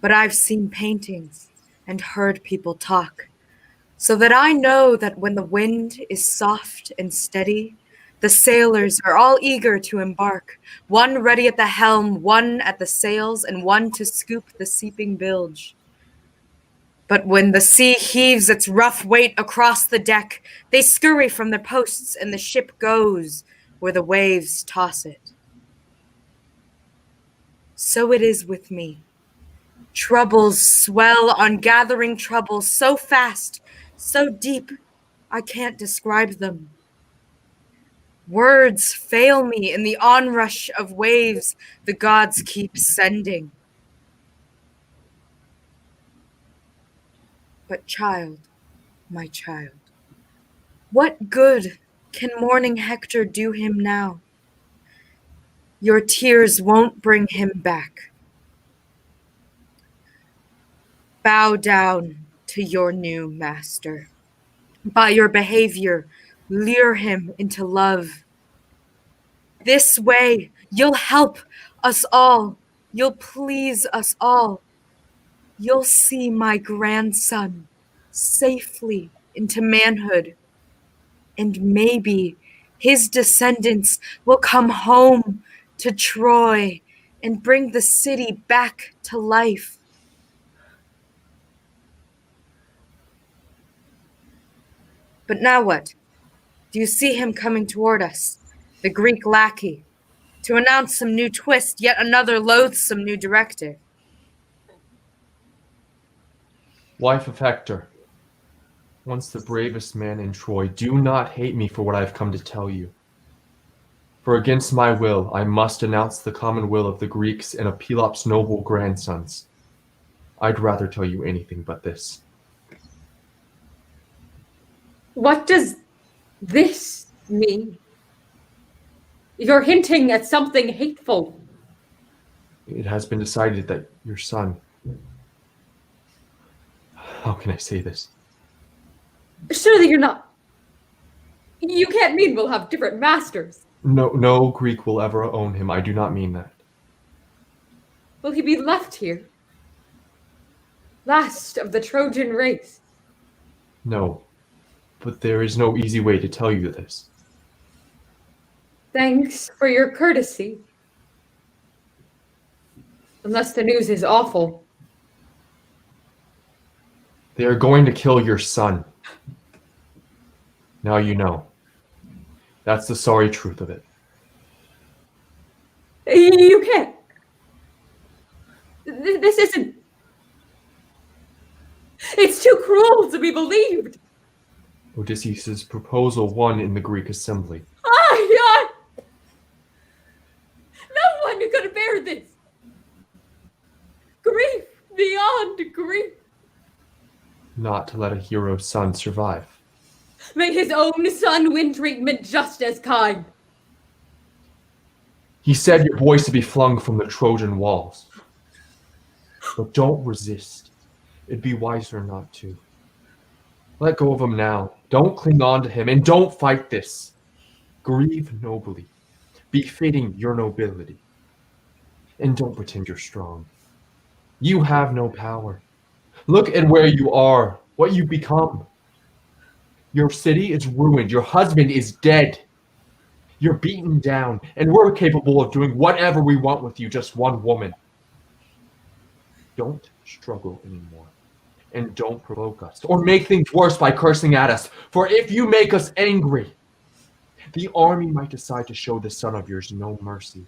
but I've seen paintings and heard people talk, so that I know that when the wind is soft and steady, the sailors are all eager to embark, one ready at the helm, one at the sails, and one to scoop the seeping bilge. But when the sea heaves its rough weight across the deck, they scurry from their posts, and the ship goes where the waves toss it. So it is with me. Troubles swell on gathering troubles so fast, so deep, I can't describe them. Words fail me in the onrush of waves the gods keep sending. But child, my child, what good can mourning Hector do him now? Your tears won't bring him back. Bow down to your new master. By your behavior, lure him into love. This way, you'll help us all. You'll please us all. You'll see my grandson safely into manhood. And maybe his descendants will come home to Troy and bring the city back to life. But now what? Do you see him coming toward us, the Greek lackey, to announce some new twist, yet another loathsome new directive? Wife of Hector, once the bravest man in Troy, do not hate me for what I have come to tell you. For against my will, I must announce the common will of the Greeks and of Pelops' noble grandsons. I'd rather tell you anything but this. What does this mean? You're hinting at something hateful. It has been decided that your son... How can I say this? Surely you're not. You can't mean we'll have different masters. No Greek will ever own him. I do not mean that. Will he be left here? Last of the Trojan race? No, but there is no easy way to tell you this. Thanks for your courtesy. Unless the news is awful. They are going to kill your son. Now you know. That's the sorry truth of it. You can't. This isn't... It's too cruel to be believed. Odysseus' proposal won in the Greek assembly. No one could bear this. Grief beyond grief. Not to let a hero's son survive. May his own son win treatment just as kind. He said your boy's to be flung from the Trojan walls. But don't resist. It'd be wiser not to. Let go of him now. Don't cling on to him, and don't fight this. Grieve nobly, befitting your nobility. And don't pretend you're strong. You have no power. Look at where you are, what you've become. Your city is ruined. Your husband is dead. You're beaten down, and we're capable of doing whatever we want with you, just one woman. Don't struggle anymore, and don't provoke us, or make things worse by cursing at us. For if you make us angry, the army might decide to show this son of yours no mercy,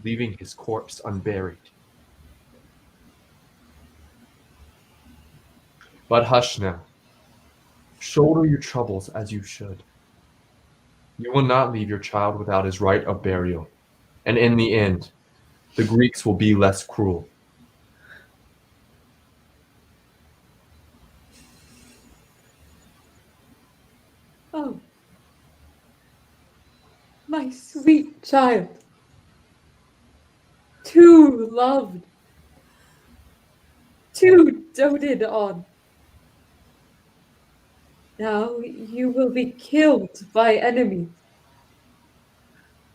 leaving his corpse unburied. But hush now. Shoulder your troubles as you should. You will not leave your child without his right of burial, and in the end, the Greeks will be less cruel. child, too loved, too doted on. Now you will be killed by enemies,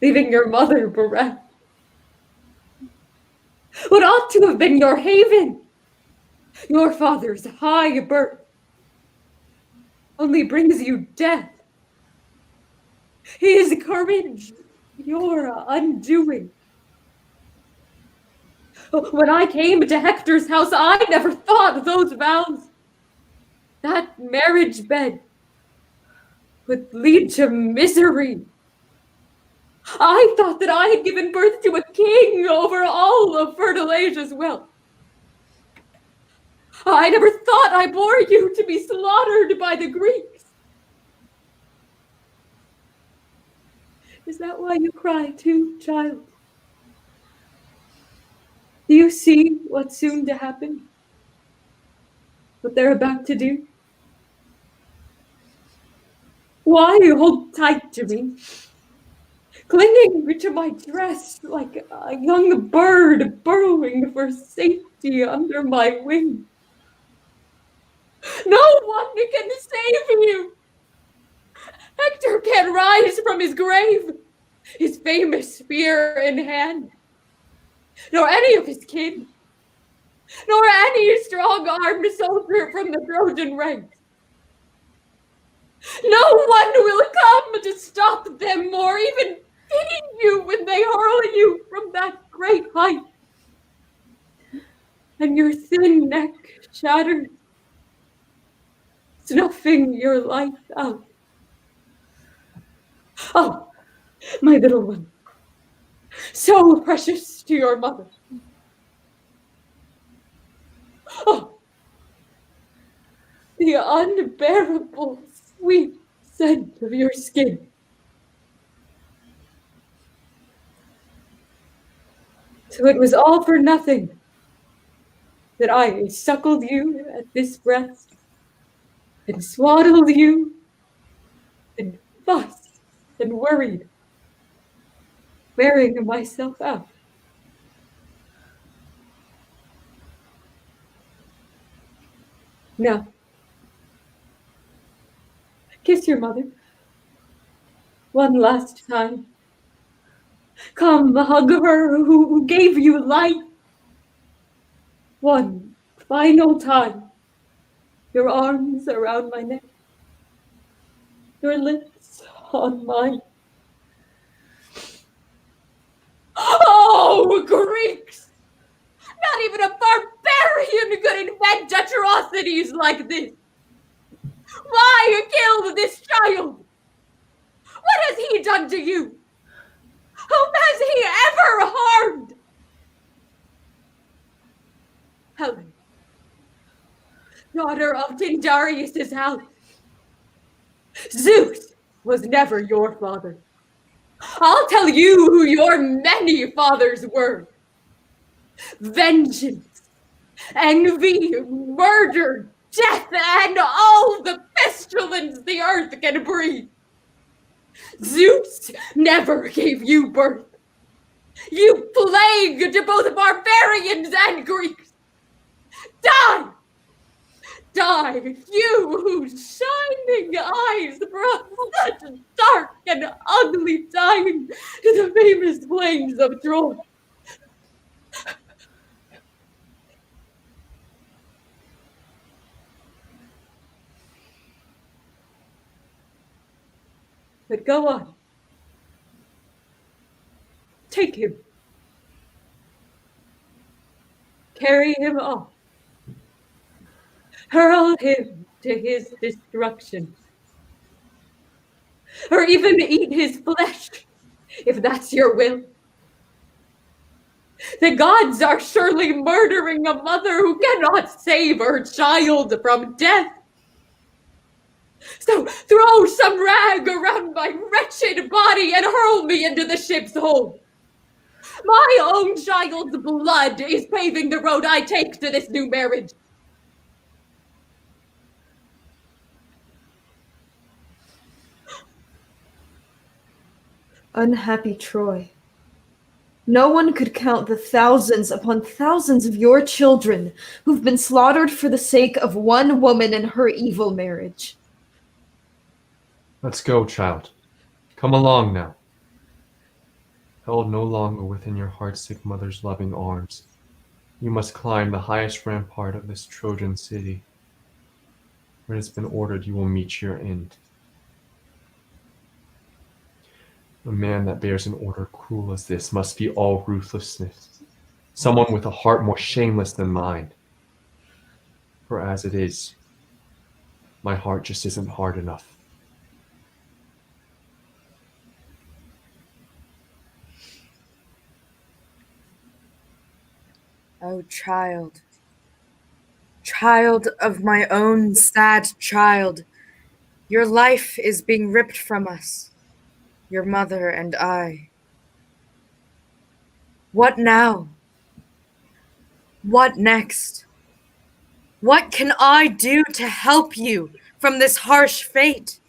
leaving your mother bereft. What ought to have been your haven, your father's high birth, only brings you death. His courage, your undoing. When I came to Hector's house, I never thought those vows, that marriage bed, would lead to misery. I thought that I had given birth to a king over all of fertile Asia's wealth. I never thought I bore you to be slaughtered by the Greeks. Is that why you cry too, child? Do you see what's soon to happen? What they're about to do? Why hold tight to me, clinging to my dress like a young bird burrowing for safety under my wing? No one can save you. Hector can't rise from his grave, his famous spear in hand, nor any of his kin, nor any strong-armed soldier from the Trojan ranks. No one will come to stop them or even pity you when they hurl you from that great height, and your thin neck shattered, snuffing your life out. Oh, my little one, so precious to your mother. Oh, the unbearable sweet scent of your skin. So it was all for nothing that I suckled you at this breast and swaddled you and fussed and worried, wearing myself out. Now, kiss your mother one last time. Come, hug her who gave you life. One final time, your arms around my neck, your lips on mine. Oh, Greeks! Not even a barbarian could invent atrocities like this. Why kill this child? What has he done to you? Whom has he ever harmed? Helen, daughter of Tyndareus' house. Zeus was never your father. I'll tell you who your many fathers were. Vengeance, envy, murder, death, and all the pestilence the earth can breathe. Zeus never gave you birth. You plague to both barbarians and Greeks. Die! Die, you whose shining eyes brought such dark and ugly dying to the famous flames of Troy. But go on. Take him. Carry him off. Hurl him to his destruction. Or even eat his flesh, if that's your will. The gods are surely murdering a mother who cannot save her child from death. So throw some rag around my wretched body and hurl me into the ship's hold. My own child's blood is paving the road I take to this new marriage. Unhappy Troy. No one could count the thousands upon thousands of your children who've been slaughtered for the sake of one woman and her evil marriage. Let's go, child. Come along now. Held no longer within your heartsick mother's loving arms, you must climb the highest rampart of this Trojan city, where it has been ordered you will meet your end. A man that bears an order cruel as this must be all ruthlessness, someone with a heart more shameless than mine. For as it is, my heart just isn't hard enough. Oh, child, child of my own sad child, your life is being ripped from us, your mother and I. What now? What next? What can I do to help you from this harsh fate?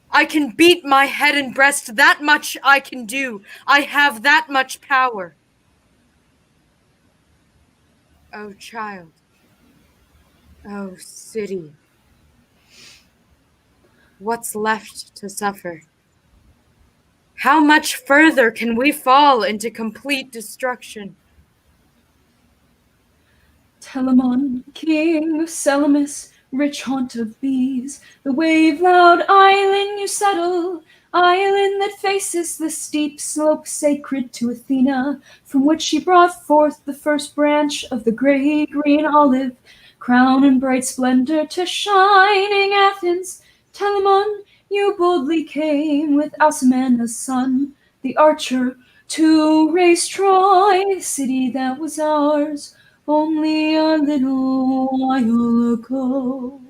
I can beat my head and breast, that much I can do. I have that much power. Oh, child. Oh, city. What's left to suffer? How much further can we fall into complete destruction? Telamon, king of Salamis, rich haunt of bees, the wave-loud island you settle, island that faces the steep slope sacred to Athena, from which she brought forth the first branch of the gray-green olive, crown and bright splendor to shining Athens. Telamon, you boldly came with Alcmena's son, the archer, to raise Troy, city that was ours only a little while ago.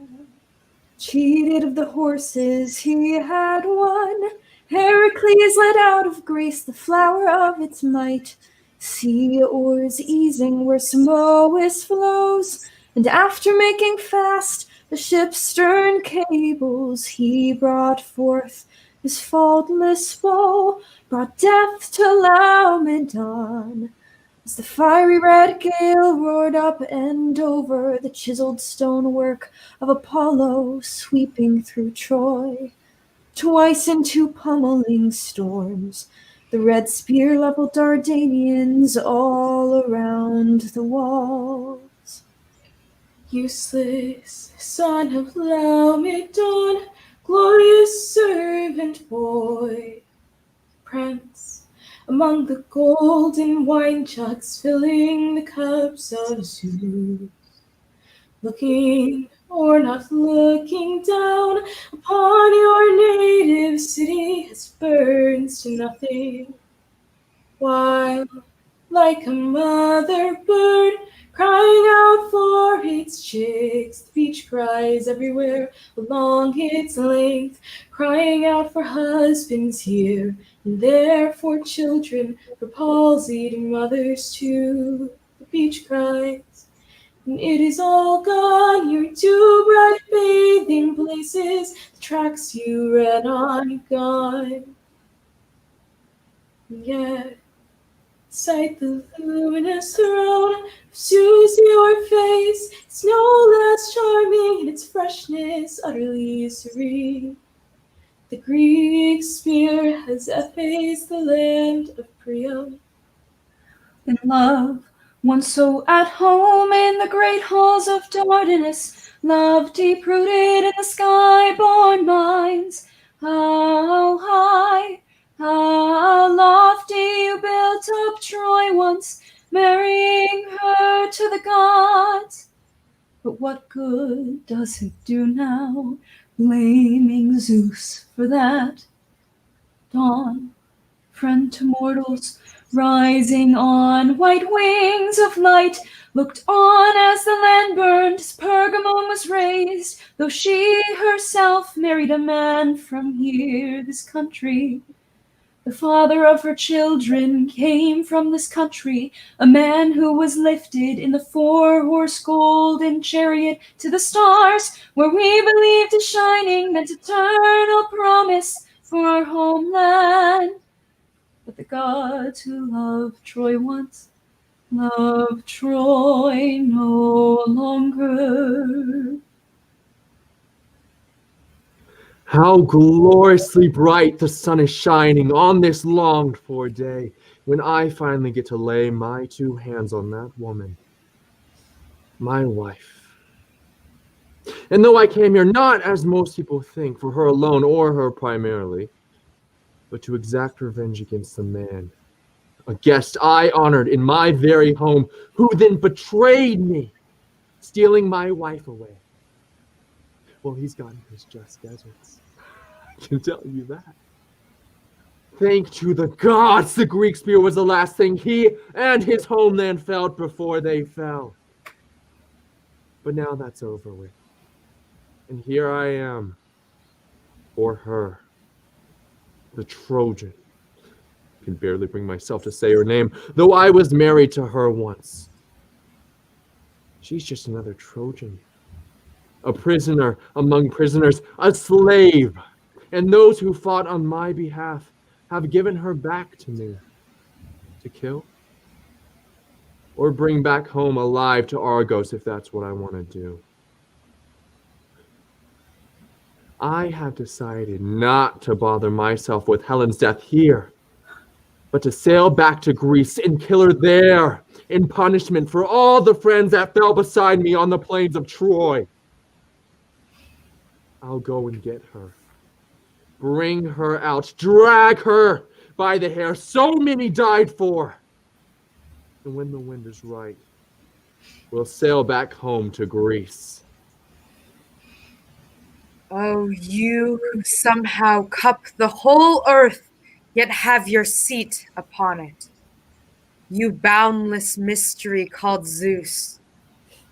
Cheated of the horses he had won, Heracles led out of Greece the flower of its might. Sea oars easing where Simois flows, and after making fast the ship's stern cables, he brought forth his faultless bow, brought death to Laomedon. As the fiery red gale roared up and over the chiseled stonework of Apollo sweeping through Troy, twice into pummeling storms, the red spear leveled Dardanians all around the walls. Useless son of Laomedon, glorious servant boy, prince among the golden wine jugs filling the cups of Zeus, looking or not looking down upon your native city has burned to nothing, while like a mother bird crying out for its chicks, the beach cries everywhere along its length, crying out for husbands here and there, for children, for palsied mothers too. The beach cries, and it is all gone, your two bright bathing places, the tracks you ran on gone. And yet, sight the luminous throne of Zeus, your face is no less charming in its freshness, utterly serene. The Greek spear has effaced the land of Priam. In love, once so at home in the great halls of Dardanus, love deep-rooted in the sky-born minds, how high, how lofty you built up Troy once, marrying her to the gods. But what good does it do now, blaming Zeus for that? Dawn, friend to mortals, rising on white wings of light, looked on as the land burned, as Pergamon was razed, though she herself married a man from here, this country. The father of her children came from this country, a man who was lifted in the four-horse golden chariot to the stars, where we believed a shining meant eternal promise for our homeland. But the gods who loved Troy once love Troy no longer. How gloriously bright the sun is shining on this longed-for day, when I finally get to lay my 2 hands on that woman, my wife. And though I came here not, as most people think, for her alone or her primarily, but to exact revenge against the man, a guest I honored in my very home, who then betrayed me, stealing my wife away. Well, he's gotten his just deserts. I can tell you that. Thank to the gods, the Greek spear was the last thing he and his homeland felt before they fell. But now that's over with. And here I am, for her, the Trojan. I can barely bring myself to say her name, though I was married to her once. She's just another Trojan. A prisoner among prisoners, a slave. And those who fought on my behalf have given her back to me. To kill? Or bring back home alive to Argos if that's what I want to do. I have decided not to bother myself with Helen's death here, but to sail back to Greece and kill her there in punishment for all the friends that fell beside me on the plains of Troy. I'll go and get her. Bring her out. Drag her by the hair so many died for. And when the wind is right, we'll sail back home to Greece. Oh, you who somehow cup the whole earth, yet have your seat upon it. You boundless mystery called Zeus.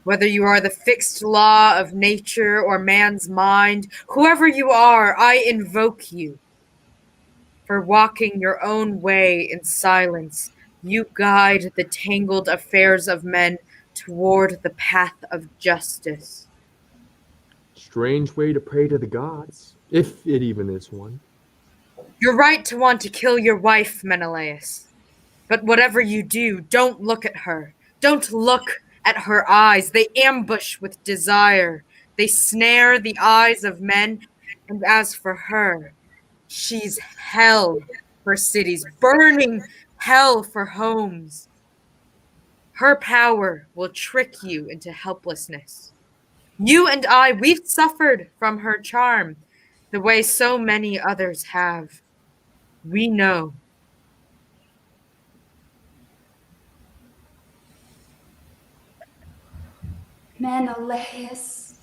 Whether you are the fixed law of nature or man's mind, whoever you are, I invoke you. For walking your own way in silence, you guide the tangled affairs of men toward the path of justice. Strange way to pray to the gods, if it even is one. You're right to want to kill your wife, Menelaus. But whatever you do, don't look at her. Don't look at her eyes. They ambush with desire. They snare the eyes of men. And as for her, she's hell for cities, burning hell for homes. Her power will trick you into helplessness. You and I, we've suffered from her charm, the way so many others have. We know. Menelaus,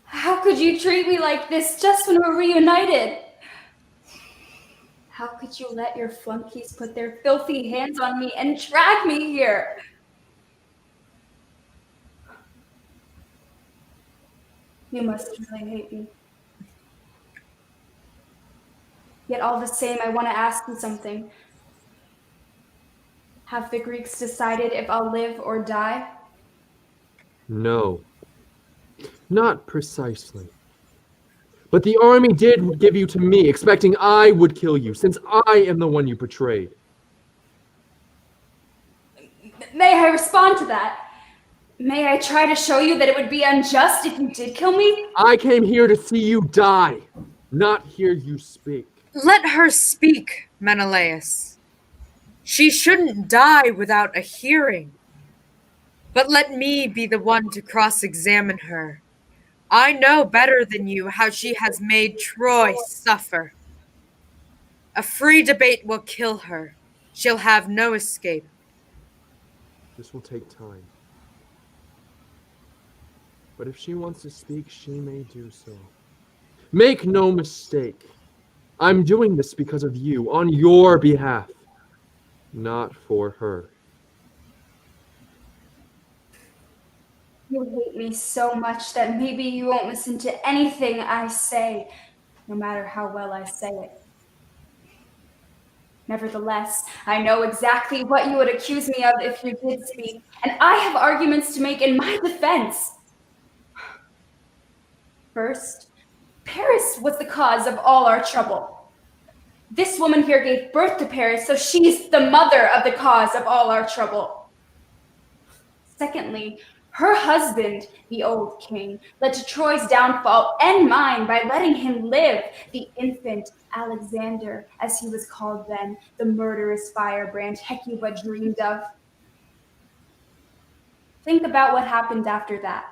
how could you treat me like this just when we're reunited? How could you let your flunkies put their filthy hands on me and drag me here? You must really hate me. Yet all the same, I want to ask you something. Have the Greeks decided if I'll live or die? No, not precisely. But the army did give you to me, expecting I would kill you, since I am the one you betrayed. May I respond to that? May I try to show you that it would be unjust if you did kill me? I came here to see you die, not hear you speak. Let her speak, Menelaus. She shouldn't die without a hearing. But let me be the one to cross-examine her. I know better than you how she has made Troy suffer. A free debate will kill her. She'll have no escape. This will take time. But if she wants to speak, she may do so. Make no mistake. I'm doing this because of you, on your behalf, not for her. You hate me so much that maybe you won't listen to anything I say, no matter how well I say it. Nevertheless, I know exactly what you would accuse me of if you did speak, and I have arguments to make in my defense. First, Paris was the cause of all our trouble. This woman here gave birth to Paris, so she's the mother of the cause of all our trouble. Secondly, her husband, the old king, led to Troy's downfall and mine by letting him live, the infant Alexander, as he was called then, the murderous firebrand Hecuba dreamed of. Think about what happened after that.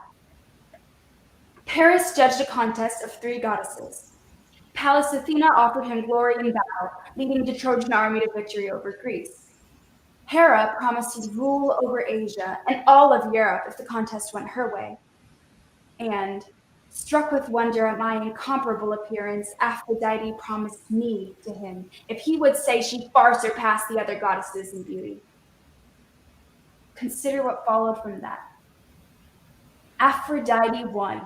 Paris judged a contest of 3 goddesses. Pallas Athena offered him glory in battle, leading the Trojan army to victory over Greece. Hera promised he'd rule over Asia and all of Europe if the contest went her way. And, struck with wonder at my incomparable appearance, Aphrodite promised me to him if he would say she far surpassed the other goddesses in beauty. Consider what followed from that. Aphrodite won.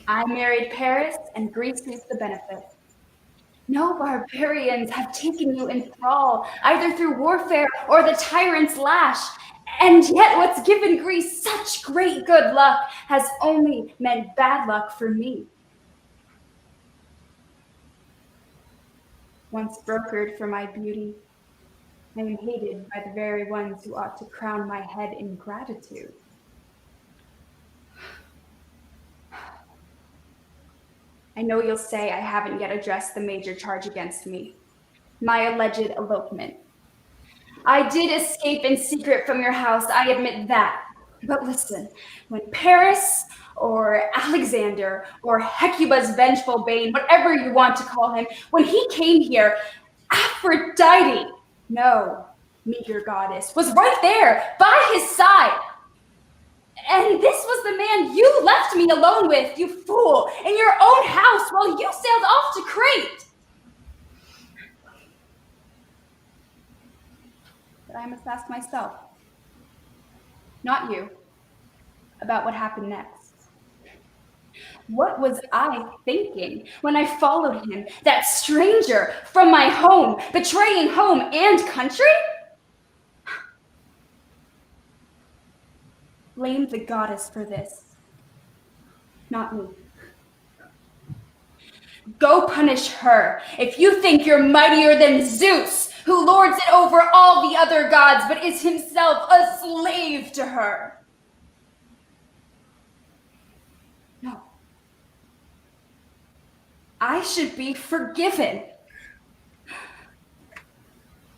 I married Paris, and Greece reaped the benefit. No barbarians have taken you in thrall, either through warfare or the tyrant's lash. And yet what's given Greece such great good luck has only meant bad luck for me. Once brokered for my beauty, I am hated by the very ones who ought to crown my head in gratitude. I know you'll say I haven't yet addressed the major charge against me, my alleged elopement. I did escape in secret from your house, I admit that. But listen, when Paris or Alexander or Hecuba's vengeful bane, whatever you want to call him, when he came here, Aphrodite, no, meager goddess, was right there by his side. And this was the man you left me alone with, you fool, in your own house while you sailed off to Crete. But I must ask myself, not you, about what happened next. What was I thinking when I followed him, that stranger, from my home, betraying home and country? Blame the goddess for this, not me. Go punish her if you think you're mightier than Zeus, who lords it over all the other gods, but is himself a slave to her. No. I should be forgiven.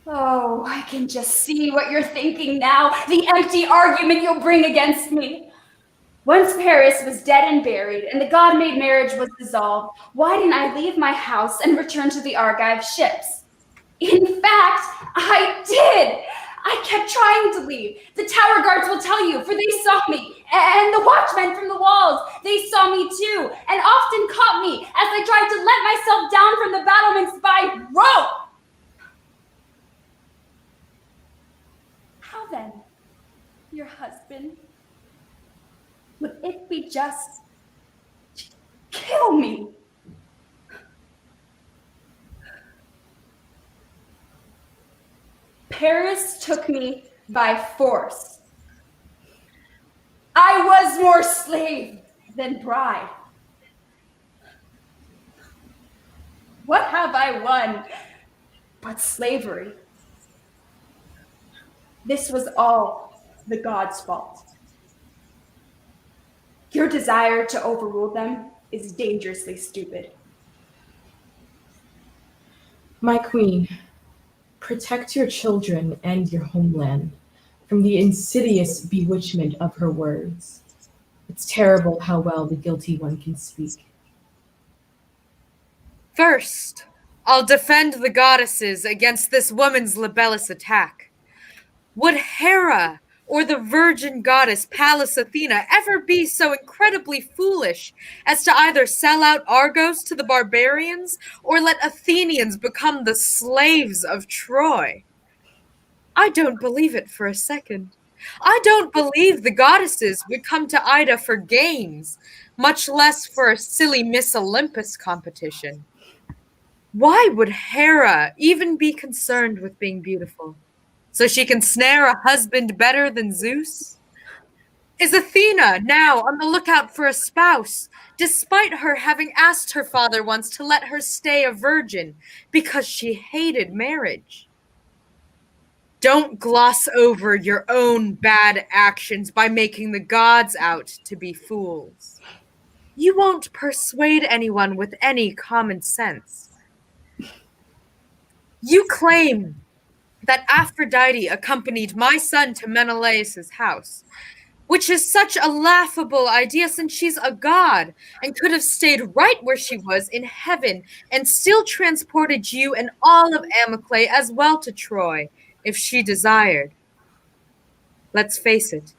Oh, I can just see what you're thinking now, the empty argument you'll bring against me. Once Paris was dead and buried, and the god-made marriage was dissolved, why didn't I leave my house and return to the Argive ships? In fact, I did! I kept trying to leave. The tower guards will tell you, for they saw me. And the watchmen from the walls, they saw me too, and often caught me as I tried to let myself down from the battlements by rope. How then, your husband, would it be just to kill me? Paris took me by force. I was more slave than bride. What have I won but slavery? This was all the gods' fault. Your desire to overrule them is dangerously stupid. My queen, protect your children and your homeland from the insidious bewitchment of her words. It's terrible how well the guilty one can speak. First, I'll defend the goddesses against this woman's libellous attack. Would Hera or the virgin goddess Pallas Athena ever be so incredibly foolish as to either sell out Argos to the barbarians or let Athenians become the slaves of Troy? I don't believe it for a second. I don't believe the goddesses would come to Ida for games, much less for a silly Miss Olympus competition. Why would Hera even be concerned with being beautiful? So she can snare a husband better than Zeus? Is Athena now on the lookout for a spouse, despite her having asked her father once to let her stay a virgin because she hated marriage? Don't gloss over your own bad actions by making the gods out to be fools. You won't persuade anyone with any common sense. You claim that Aphrodite accompanied my son to Menelaus' house, which is such a laughable idea since she's a god and could have stayed right where she was in heaven and still transported you and all of Amyclae as well to Troy if she desired. Let's face it,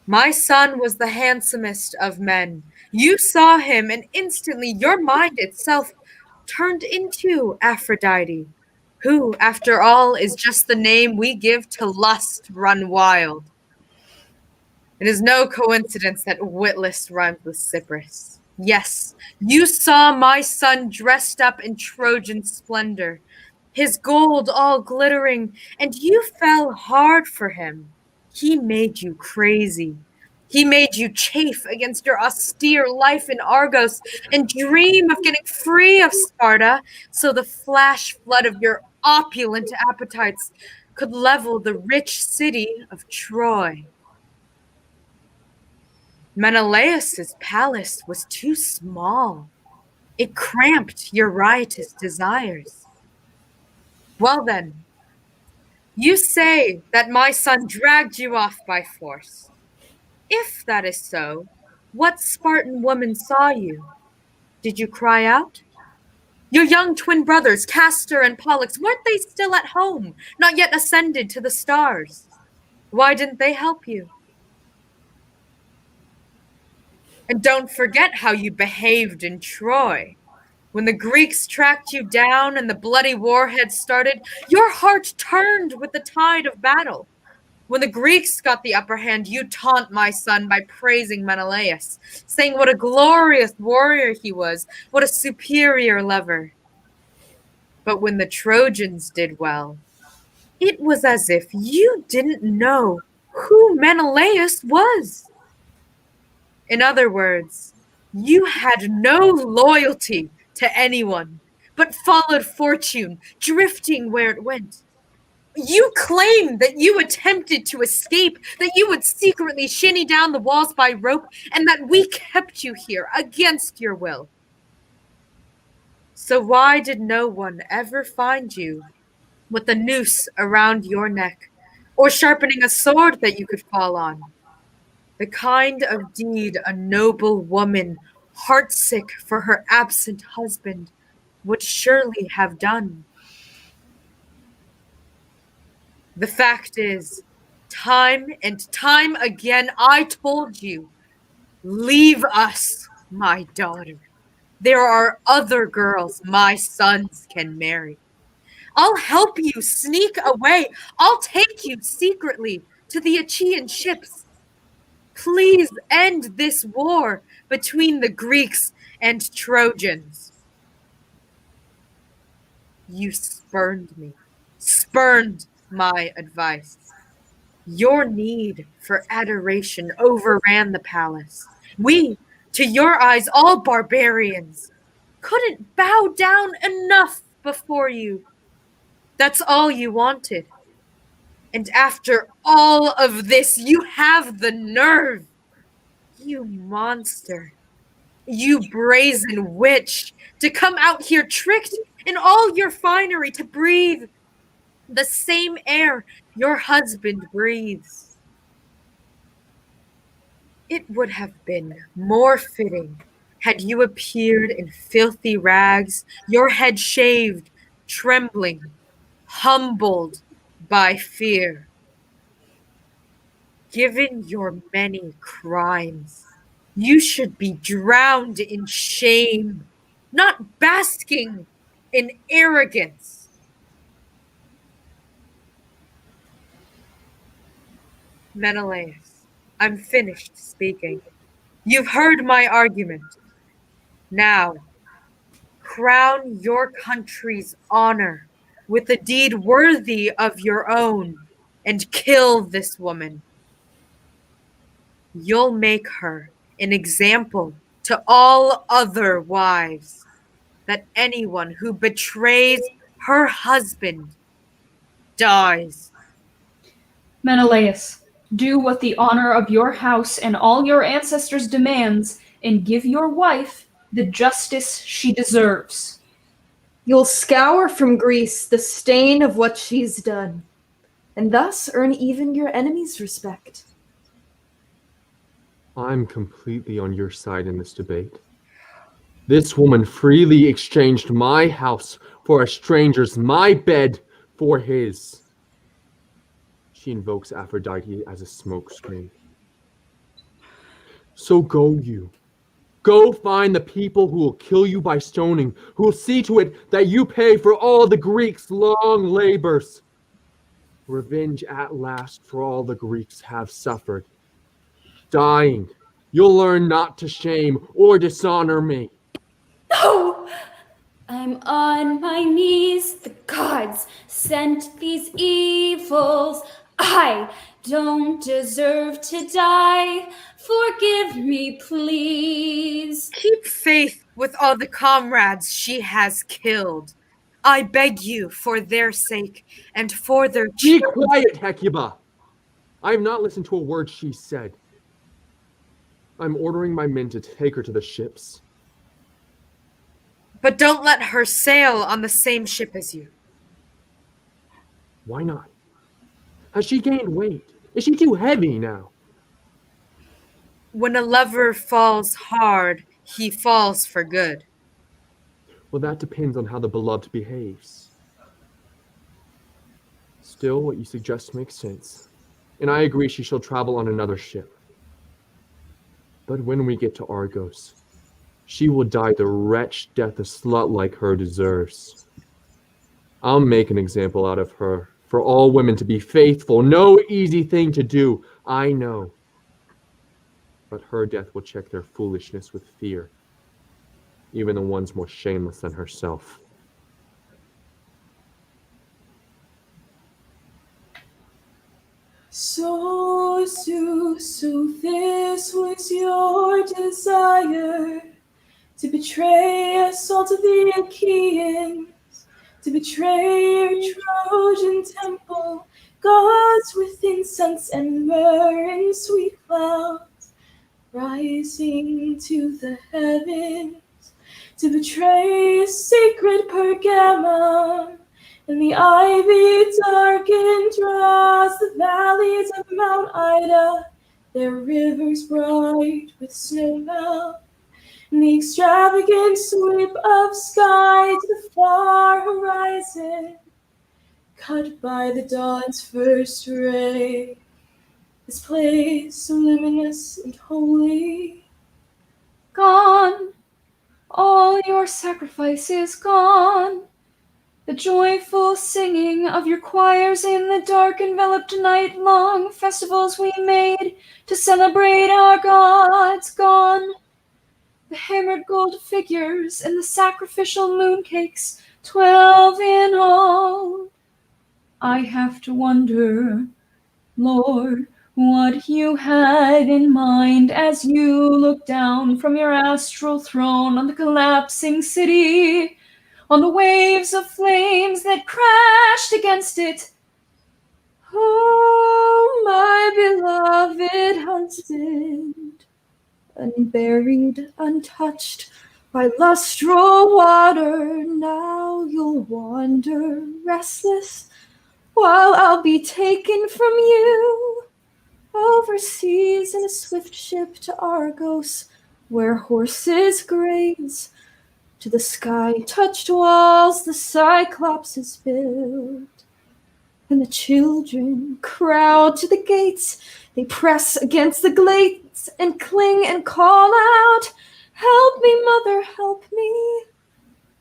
my son was the handsomest of men. You saw him and instantly your mind itself turned into Aphrodite, who, after all, is just the name we give to lust run wild. It is no coincidence that witless rhymes with Cyprus. Yes, you saw my son dressed up in Trojan splendor, his gold all glittering, and you fell hard for him. He made you crazy. He made you chafe against your austere life in Argos and dream of getting free of Sparta so the flash flood of your opulent appetites could level the rich city of Troy. Menelaus' palace was too small. It cramped your riotous desires. Well then, you say that my son dragged you off by force. If that is so, what Spartan woman saw you? Did you cry out? Your young twin brothers, Castor and Pollux, weren't they still at home, not yet ascended to the stars? Why didn't they help you? And don't forget how you behaved in Troy. When the Greeks tracked you down and the bloody war had started, your heart turned with the tide of battle. When the Greeks got the upper hand, you taunt my son by praising Menelaus, saying what a glorious warrior he was, what a superior lover. But when the Trojans did well, it was as if you didn't know who Menelaus was. In other words, you had no loyalty to anyone, but followed fortune, drifting where it went. You claim that you attempted to escape, that you would secretly shinny down the walls by rope, and that we kept you here against your will. So why did no one ever find you with a noose around your neck, or sharpening a sword that you could fall on? The kind of deed a noble woman, heartsick for her absent husband, would surely have done. The fact is, time and time again, I told you, leave us, my daughter. There are other girls my sons can marry. I'll help you sneak away. I'll take you secretly to the Achaean ships. Please end this war between the Greeks and Trojans. You spurned me, spurned my advice. Your need for adoration overran the palace. We, to your eyes, all barbarians, couldn't bow down enough before you. That's all you wanted. And after all of this, you have the nerve. You monster. You brazen witch, to come out here tricked in all your finery to breathe the same air your husband breathes. It would have been more fitting had you appeared in filthy rags, your head shaved, trembling, humbled by fear. Given your many crimes, you should be drowned in shame, not basking in arrogance. Menelaus, I'm finished speaking. You've heard my argument. Now, crown your country's honor with a deed worthy of your own and kill this woman. you'll make her an example to all other wives, that anyone who betrays her husband dies. Menelaus, do what the honor of your house and all your ancestors demands, and give your wife the justice she deserves. You'll scour from Greece the stain of what she's done, and thus earn even your enemies' respect. I'm completely on your side in this debate. This woman freely exchanged my house for a stranger's, my bed for his. She invokes Aphrodite as a smokescreen. So go you. Go find the people who will kill you by stoning, who will see to it that you pay for all the Greeks' long labors. Revenge at last for all the Greeks have suffered. Dying, you'll learn not to shame or dishonor me. No! I'm on my knees. The gods sent these evils. I don't deserve to die. Forgive me, please. Keep faith with all the comrades she has killed. I beg you, for their sake and for their Be children. quiet, Hecuba! I have not listened to a word she said. I'm ordering my men to take her to the ships. But don't let her sail on the same ship as you. Why not? Has she gained weight? Is she too heavy now? When a lover falls hard, he falls for good. Well, that depends on how the beloved behaves. Still, what you suggest makes sense, and I agree she shall travel on another ship. But when we get to Argos, she will die the wretched death a slut like her deserves. I'll make an example out of her, for all women to be faithful. No easy thing to do, I know. But her death will check their foolishness with fear, even the ones more shameless than herself. So, Zeus, so this was your desire, to betray us all to the Achaeans, to betray your Trojan temple, gods with incense and myrrh and sweet clouds, rising to the heavens, to betray a sacred Pergamon. And the ivy darkened draws the valleys of Mount Ida, their rivers bright with snow melt, and the extravagant sweep of sky to the far horizon, cut by the dawn's first ray. This place so luminous and holy. Gone, all your sacrifice is gone. The joyful singing of your choirs in the dark enveloped night-long festivals we made to celebrate our gods gone. The hammered gold figures and the sacrificial mooncakes, 12 in all. I have to wonder, Lord, what you had in mind as you looked down from your astral throne on the collapsing city, on the waves of flames that crashed against it. Oh, my beloved husband, unburied, untouched by lustral water, now you'll wander restless, while I'll be taken from you overseas in a swift ship to Argos, where horses graze. To the sky-touched walls the Cyclops build, and the children crowd to the gates. They press against the glates and cling and call out, "Help me, mother, help me."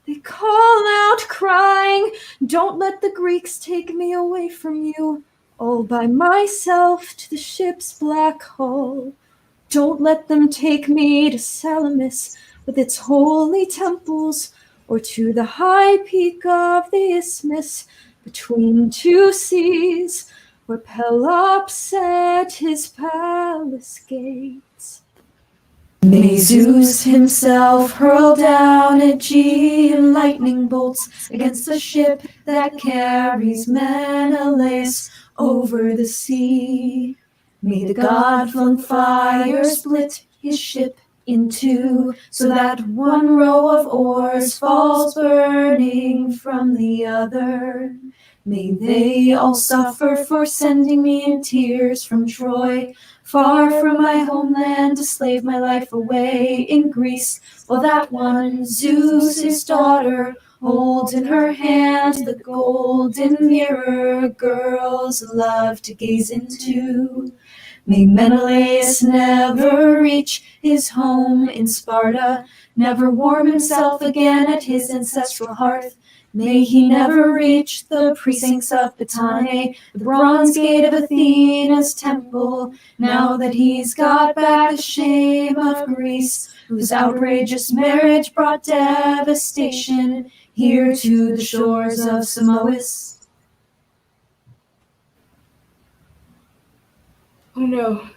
They call out, crying, "Don't let the Greeks take me away from you, all by myself to the ship's black hull. Don't let them take me to Salamis with its holy temples, or to the high peak of the isthmus between two seas, where Pelops set his palace gates. May Zeus himself hurl down Aegean lightning bolts against the ship that carries Menelaus over the sea. May the god-flung fire split his ship in two, so that one row of oars falls burning from the other. May they all suffer for sending me in tears from Troy, far from my homeland, to slave my life away in Greece, while that one, Zeus, his daughter, holds in her hand the golden mirror girls love to gaze into. May Menelaus never reach his home in Sparta, never warm himself again at his ancestral hearth. May he never reach the precincts of Pitane, the bronze gate of Athena's temple, now that he's got back the shame of Greece, whose outrageous marriage brought devastation here to the shores of Simois. Oh no.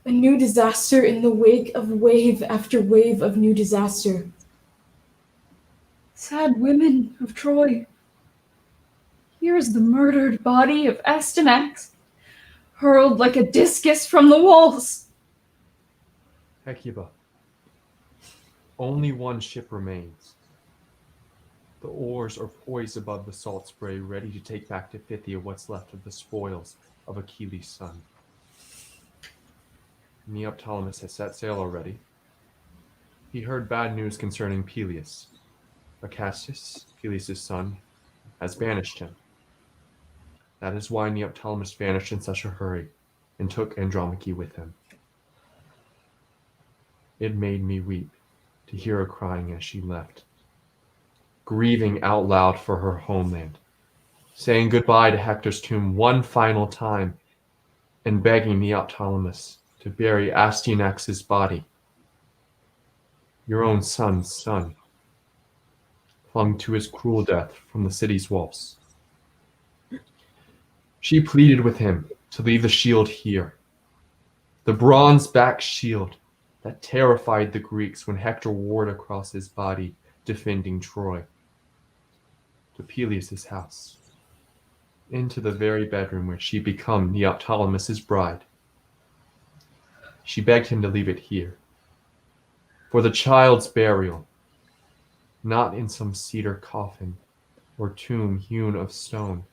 A new disaster in the wake of wave after wave of new disaster. Sad women of Troy. Here's the murdered body of Astyanax, hurled like a discus from the walls. Hecuba, only one ship remains. The oars are poised above the salt spray, ready to take back to Phthia what's left of the spoils of Achilles' son. Neoptolemus has set sail already. He heard bad news concerning Peleus. Acastus, Peleus' son, has banished him. That is why Neoptolemus vanished in such a hurry and took Andromache with him. It made me weep to hear her crying as she left, grieving out loud for her homeland, saying goodbye to Hector's tomb one final time, and begging Neoptolemus to bury Astyanax's body. Your own son's son, clung to his cruel death from the city's walls. She pleaded with him to leave the shield here, the bronze-backed shield that terrified the Greeks when Hector warred across his body defending Troy, to Peleus' house, into the very bedroom where she'd become Neoptolemus' bride. She begged him to leave it here, for the child's burial, not in some cedar coffin or tomb hewn of stone,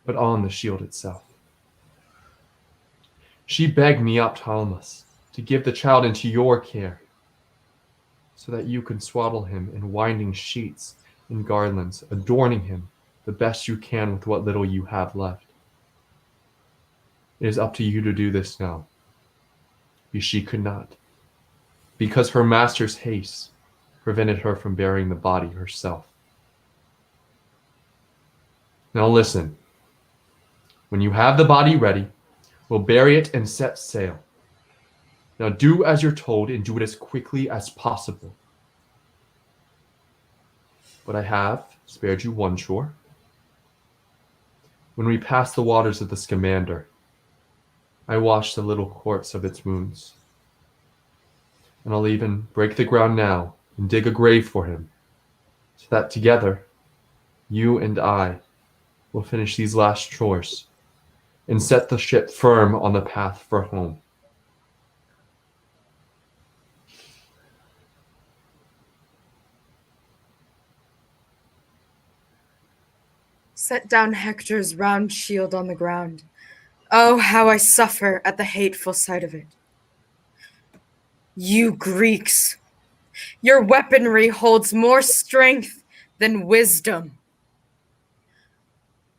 but on the shield itself. She begged Neoptolemus to give the child into your care, so that you can swaddle him in winding sheets and garlands, adorning him the best you can with what little you have left. It is up to you to do this now. She could not, because her master's haste prevented her from burying the body herself. Now listen. When you have the body ready, we'll bury it and set sail. Now do as you're told and do it as quickly as possible. But I have spared you one chore. When we pass the waters of the Scamander, I wash the little corpse of its wounds. And I'll even break the ground now and dig a grave for him, so that together, you and I will finish these last chores and set the ship firm on the path for home. Set down Hector's round shield on the ground. Oh, how I suffer at the hateful sight of it. You Greeks, your weaponry holds more strength than wisdom.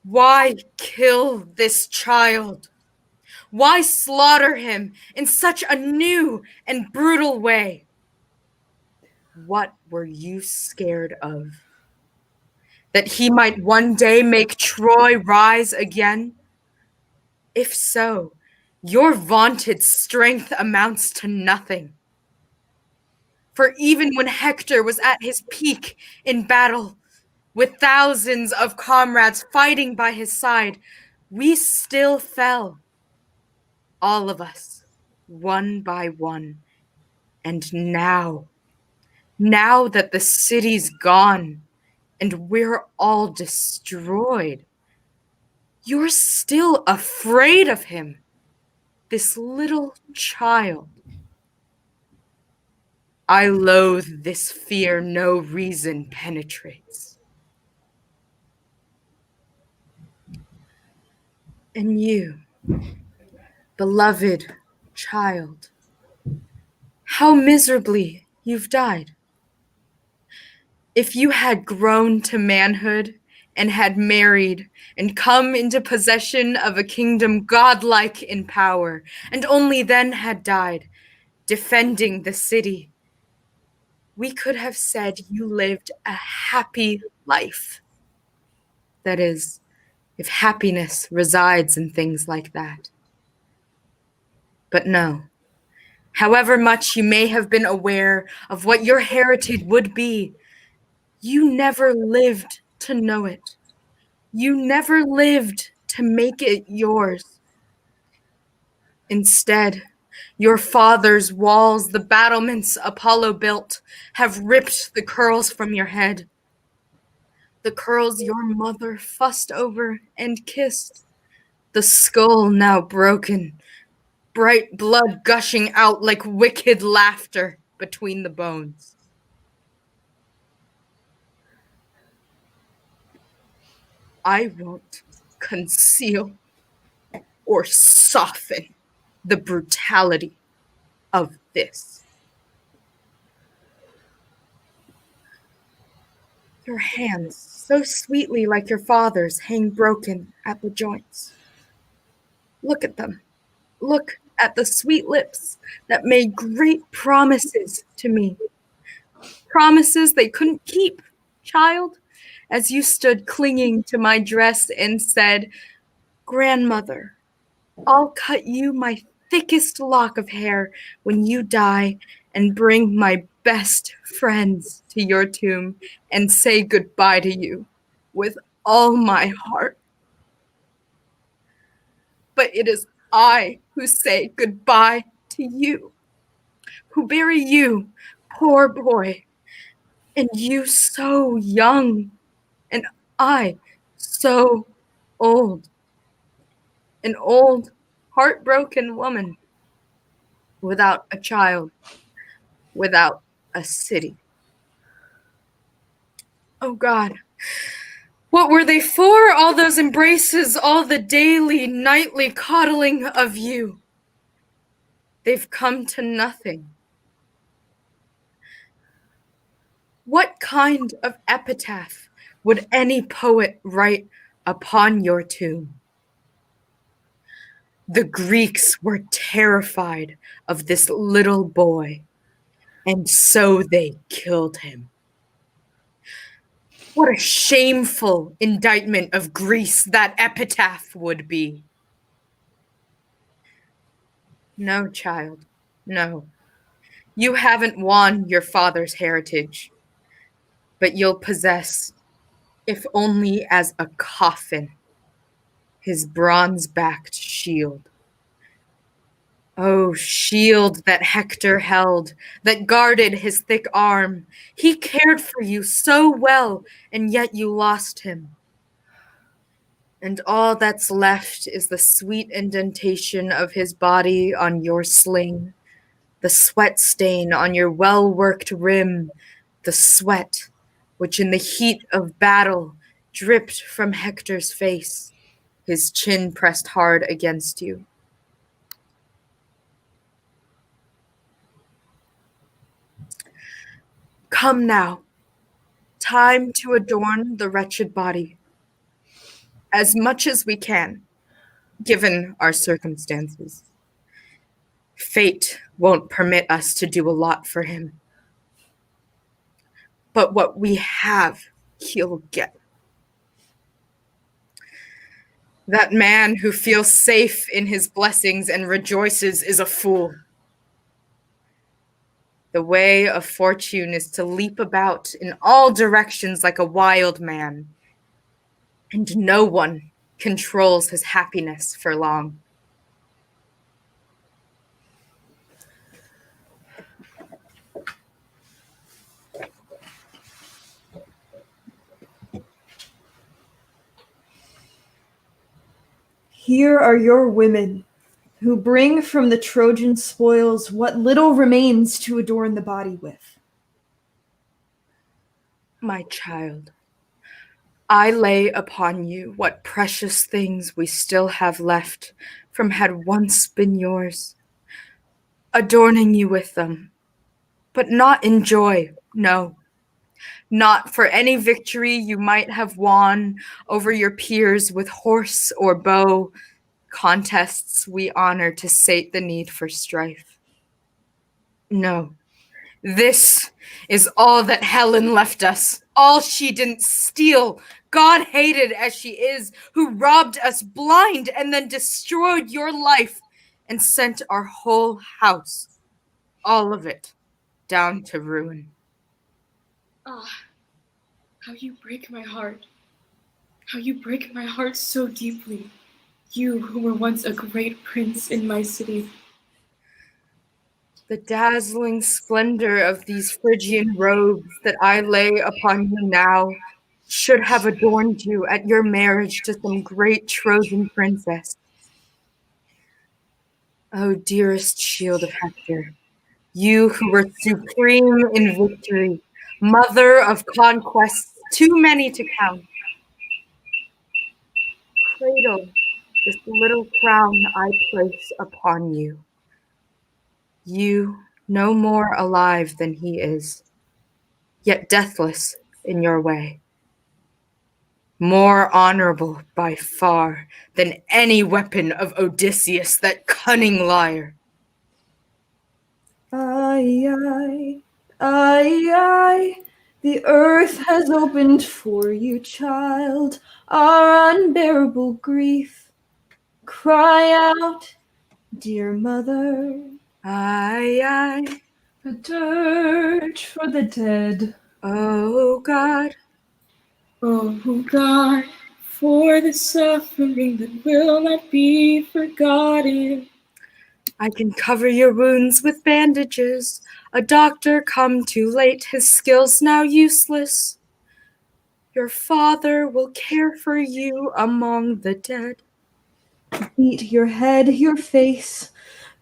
Why kill this child? Why slaughter him in such a new and brutal way? What were you scared of? That he might one day make Troy rise again? If so, your vaunted strength amounts to nothing. For even when Hector was at his peak in battle, with thousands of comrades fighting by his side, we still fell. All of us, one by one. And now that the city's gone and we're all destroyed, you're still afraid of him, this little child. I loathe this fear no reason penetrates. And you, beloved child, how miserably you've died. If you had grown to manhood and had married and come into possession of a kingdom godlike in power, and only then had died, defending the city, we could have said you lived a happy life. That is, if happiness resides in things like that. But no, however much you may have been aware of what your heritage would be, you never lived to know it. You never lived to make it yours. Instead, your father's walls, the battlements Apollo built, have ripped the curls from your head. The curls your mother fussed over and kissed. The skull now broken, bright blood gushing out like wicked laughter between the bones. I won't conceal or soften the brutality of this. Your hands, so sweetly like your father's, hang broken at the joints. Look at them. Look at the sweet lips that made great promises to me. Promises they couldn't keep, child, as you stood clinging to my dress and said, "Grandmother, I'll cut you my thickest lock of hair when you die and bring my best friends to your tomb and say goodbye to you with all my heart." But it is I who say goodbye to you, who bury you, poor boy, and you so young, and I so old. An old, heartbroken woman without a child, without a city. Oh God, what were they for, all those embraces, all the daily, nightly coddling of you? They've come to nothing. What kind of epitaph would any poet write upon your tomb? The Greeks were terrified of this little boy, and so they killed him. What a shameful indictment of Greece that epitaph would be. No, child, no. You haven't won your father's heritage, but you'll possess, if only as a coffin, his bronze-backed shield. Oh, shield that Hector held, that guarded his thick arm. He cared for you so well, and yet you lost him. And all that's left is the sweet indentation of his body on your sling, the sweat stain on your well-worked rim, the sweat which in the heat of battle dripped from Hector's face, his chin pressed hard against you. Come now, time to adorn the wretched body, as much as we can, given our circumstances. Fate won't permit us to do a lot for him. But what we have, he'll get. That man who feels safe in his blessings and rejoices is a fool. The way of fortune is to leap about in all directions like a wild man, and no one controls his happiness for long. Here are your women, who bring from the Trojan spoils what little remains to adorn the body with. My child, I lay upon you what precious things we still have left from had once been yours, adorning you with them, but not in joy, no, not for any victory you might have won over your peers with horse or bow, contests we honor to sate the need for strife. No, this is all that Helen left us, all she didn't steal, God-hated as she is, who robbed us blind and then destroyed your life and sent our whole house, all of it, down to ruin. Ah, how you break my heart. How you break my heart so deeply. You who were once a great prince in my city. The dazzling splendor of these Phrygian robes that I lay upon you now should have adorned you at your marriage to some great Trojan princess. Oh, dearest shield of Hector, you who were supreme in victory, mother of conquests too many to count. Cradle this little crown I place upon you. You no more alive than he is, yet deathless in your way. More honorable by far than any weapon of Odysseus, that cunning liar. Aye, aye, aye, aye, the earth has opened for you, child, our unbearable grief. Cry out, dear mother. Aye, aye, A dirge for the dead. oh God. Oh God, for the suffering that will not be forgotten. I can cover your wounds with bandages. A doctor come too late, his skills now useless. Your father will care for you among the dead. Beat your head, your face,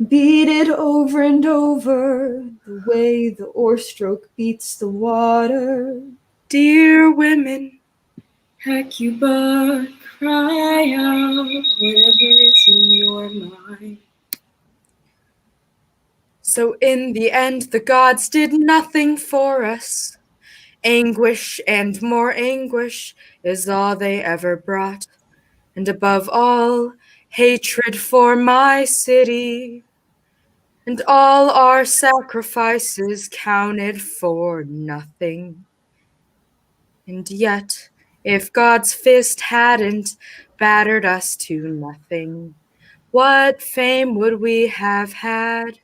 beat it over and over, the way the oarstroke beats the water. Dear women, Hecuba, cry out whatever is in your mind. so in the end the gods did nothing for us. Anguish and more anguish is all they ever brought. And above all, hatred for my city. And all our sacrifices counted for nothing. And yet, if God's fist hadn't battered us to nothing, what fame would we have had?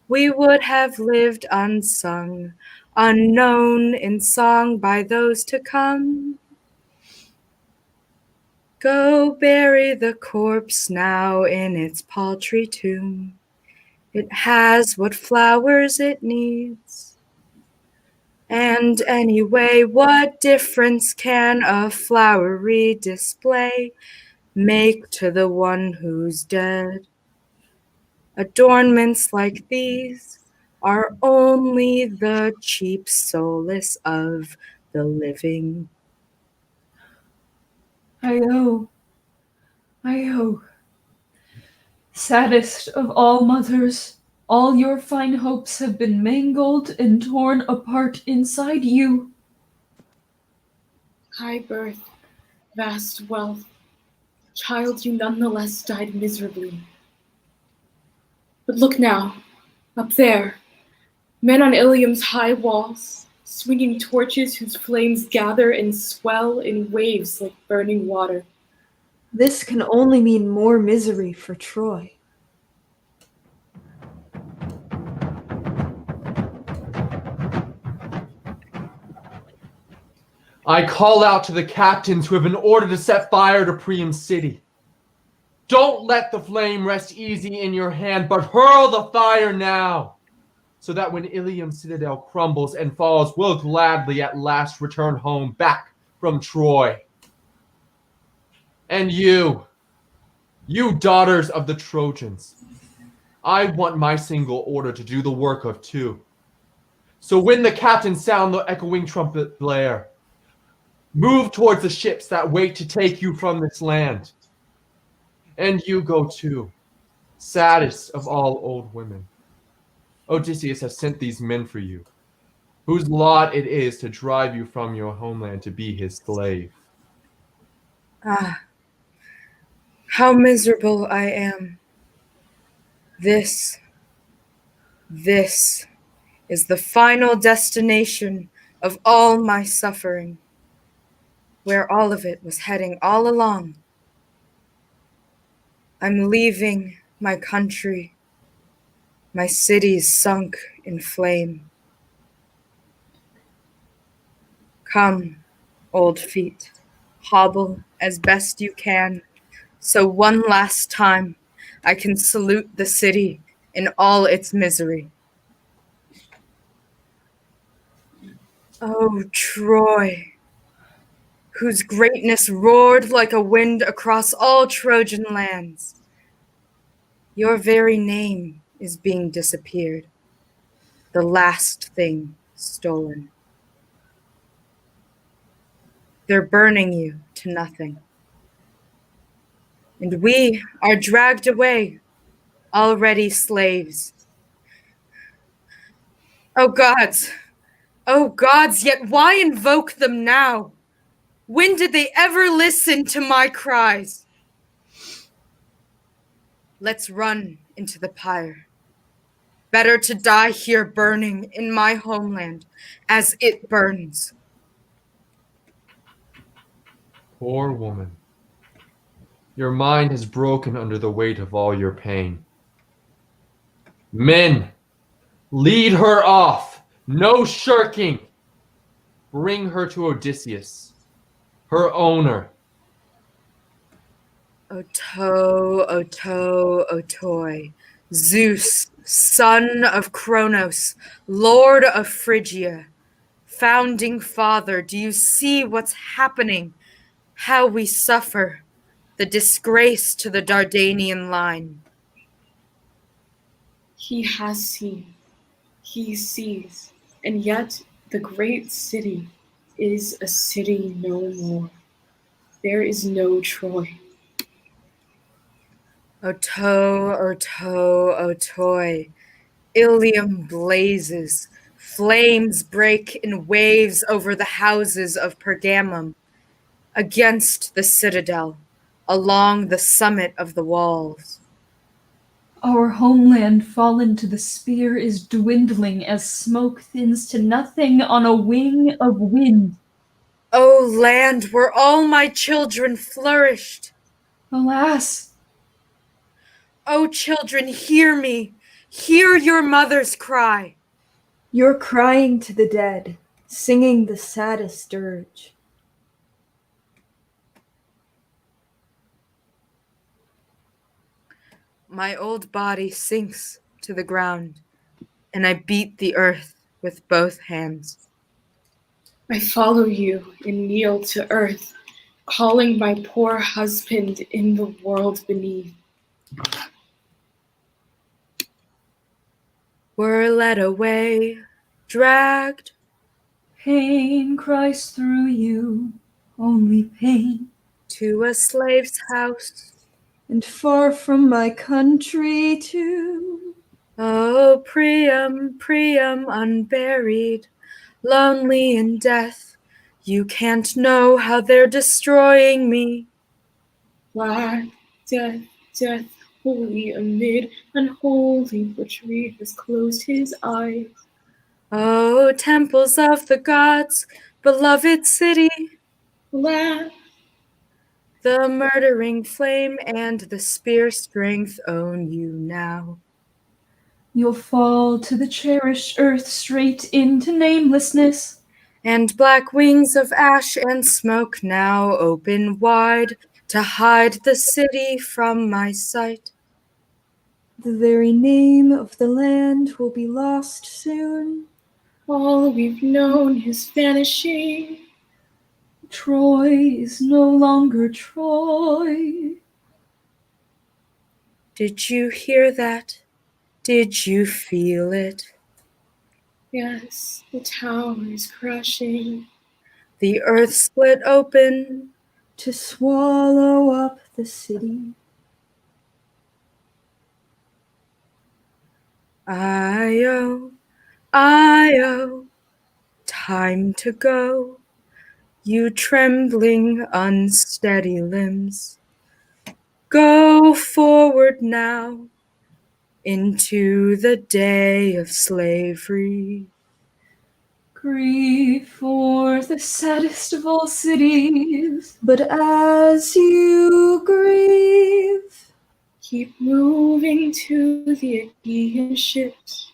We would have lived unsung, unknown in song by those to come. Go bury the corpse now in its paltry tomb. It has what flowers it needs. And anyway, what difference can a flowery display make to the one who's dead? Adornments like these are only the cheap solace of the living. Io. Saddest of all mothers, all your fine hopes have been mangled and torn apart inside you. High birth, vast wealth. Child, you nonetheless died miserably. But look now, up there, men on Ilium's high walls, swinging torches whose flames gather and swell in waves like burning water. This can only mean more misery for Troy. I call out to the captains who have been ordered to set fire to Priam's city. Don't let the flame rest easy in your hand, but hurl the fire now, so that when Ilium's citadel crumbles and falls, we'll gladly at last return home back from Troy. And you daughters of the Trojans, I want my single order to do the work of two. So when the captains sound the echoing trumpet blare, move towards the ships that wait to take you from this land. And you go too, saddest of all old women. Odysseus has sent these men for you, whose lot it is to drive you from your homeland to be his slave. Ah, how miserable I am. This is the final destination of all my suffering, where all of it was heading all along. I'm leaving my country, my cities sunk in flame. Come, old feet, hobble as best you can, so one last time I can salute the city in all its misery. Oh, Troy, whose greatness roared like a wind across all Trojan lands. Your very name is being disappeared, the last thing stolen. They're burning you to nothing. And we are dragged away, already slaves. Oh gods, yet why invoke them now? When did they ever listen to my cries? Let's run into the pyre. Better to die here burning in my homeland as it burns. Poor woman, your mind has broken under the weight of all your pain. Men, lead her off, no shirking. Bring her to Odysseus, her owner. Otoi, Zeus, son of Kronos, lord of Phrygia, founding father, do you see what's happening? How we suffer, the disgrace to the Dardanian line. He has seen, he sees, and yet the great city is a city no more. There is no Troy. Otoi. Ilium blazes. Flames break in waves over the houses of Pergamum, against the citadel, along the summit of the walls. Our homeland fallen to the spear is dwindling as smoke thins to nothing on a wing of wind. O land where all my children flourished. Alas! O children, hear me. Hear your mother's cry. You're crying to the dead, singing the saddest dirge. My old body sinks to the ground, and I beat the earth with both hands. I follow you and kneel to earth, calling my poor husband in the world beneath. We're led away, dragged. Pain cries through you, only pain. To a slave's house. And far from my country too. Oh, Priam, unburied, lonely in death. You can't know how they're destroying me. Black death, holy amid unholy butchery has closed his eyes. Oh, temples of the gods, beloved city. Black. The murdering flame and the spear strength own you now. You'll fall to the cherished earth straight into namelessness. And black wings of ash and smoke now open wide to hide the city from my sight. The very name of the land will be lost soon. All we've known is vanishing. Troy is no longer Troy. Did you hear that? Did you feel it? Yes, the tower is crashing. The earth split open To swallow up the city. Io, Io, time to go. You trembling, unsteady limbs. Go forward now into the day of slavery. Grieve for the saddest of all cities. But as you grieve, keep moving to the Aegean ships.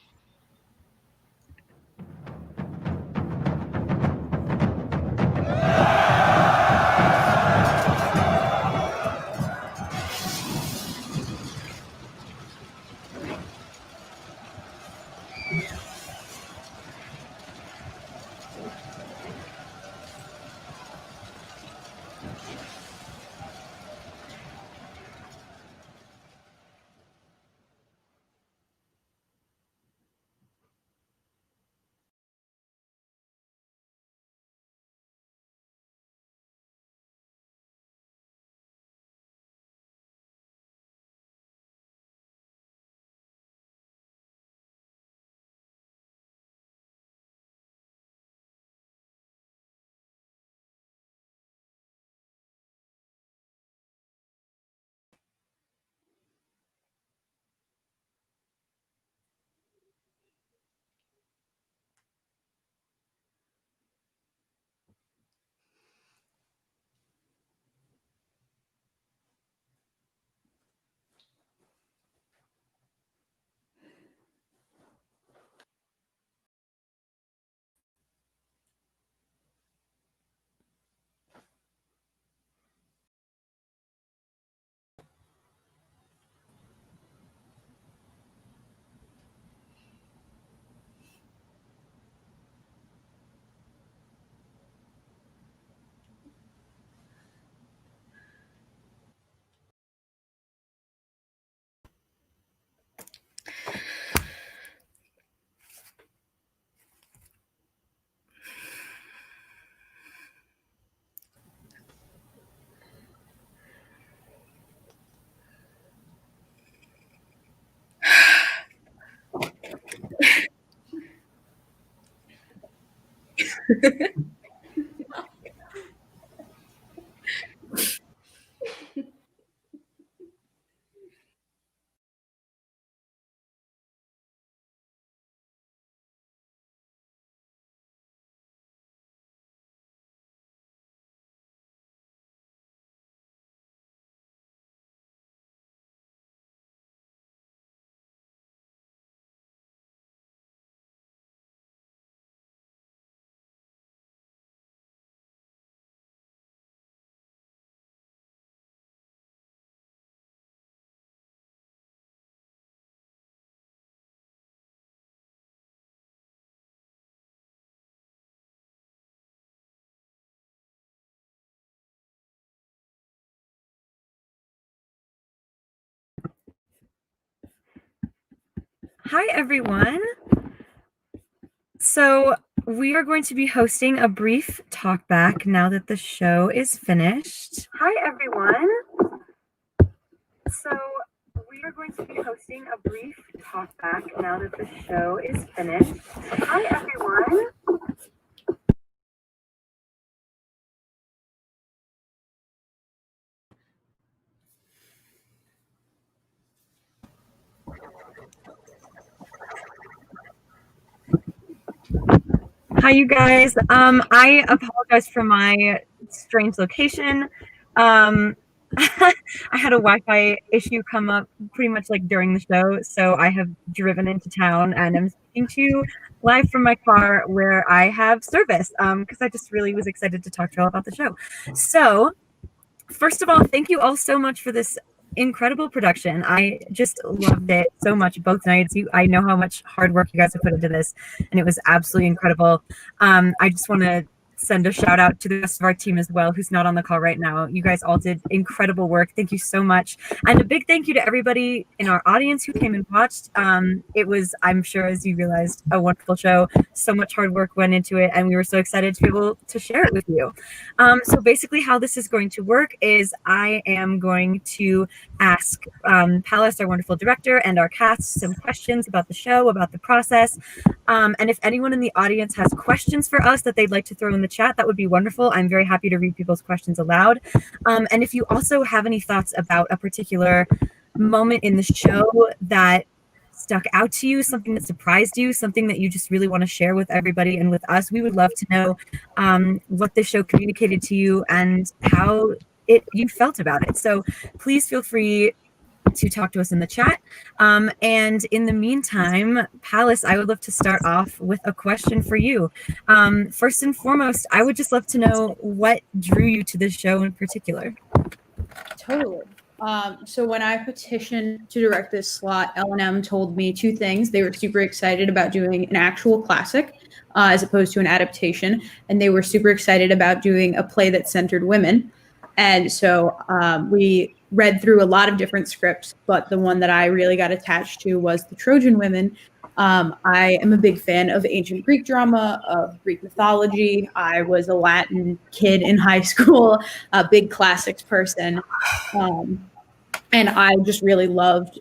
Hi, everyone. So we are going to be hosting a brief talkback now that the show is finished. Hi, everyone. So we are going to be hosting a brief talkback now that the show is finished. Hi, everyone. Hi, you guys. I apologize for my strange location. I had a Wi-Fi issue come up pretty much like during the show, so I have driven into town and I'm speaking to you live from my car where I have service because I just really was excited to talk to you all about the show. So first of all, thank you all so much for this incredible production. I just loved it so much both nights. I know how much hard work you guys have put into this, and it was absolutely incredible. I just want to send a shout out to the rest of our team as well, who's not on the call right now. You guys all did incredible work. Thank you so much. And a big thank you to everybody in our audience who came and watched. It was, I'm sure, as you realized, a wonderful show. So much hard work went into it, and we were so excited to be able to share it with you. So basically how this is going to work is I am going to ask Palace, our wonderful director, and our cast some questions about the show, about the process. And if anyone in the audience has questions for us that they'd like to throw in the chat, that would be wonderful. I'm very happy to read people's questions aloud. And if you also have any thoughts about a particular moment in the show that stuck out to you, something that surprised you, something that you just really want to share with everybody and with us, we would love to know what this show communicated to you and how you felt about it. So please feel free to talk to us in the chat. And in the meantime, Palace, I would love to start off with a question for you. First and foremost, I would just love to know what drew you to this show in particular. Totally. So when I petitioned to direct this slot, L&M told me two things. They were super excited about doing an actual classic as opposed to an adaptation. And they were super excited about doing a play that centered women. And so we read through a lot of different scripts, but the one that I really got attached to was the Trojan Women. I am a big fan of ancient Greek drama, of Greek mythology. I was a Latin kid in high school, a big classics person. And I just really loved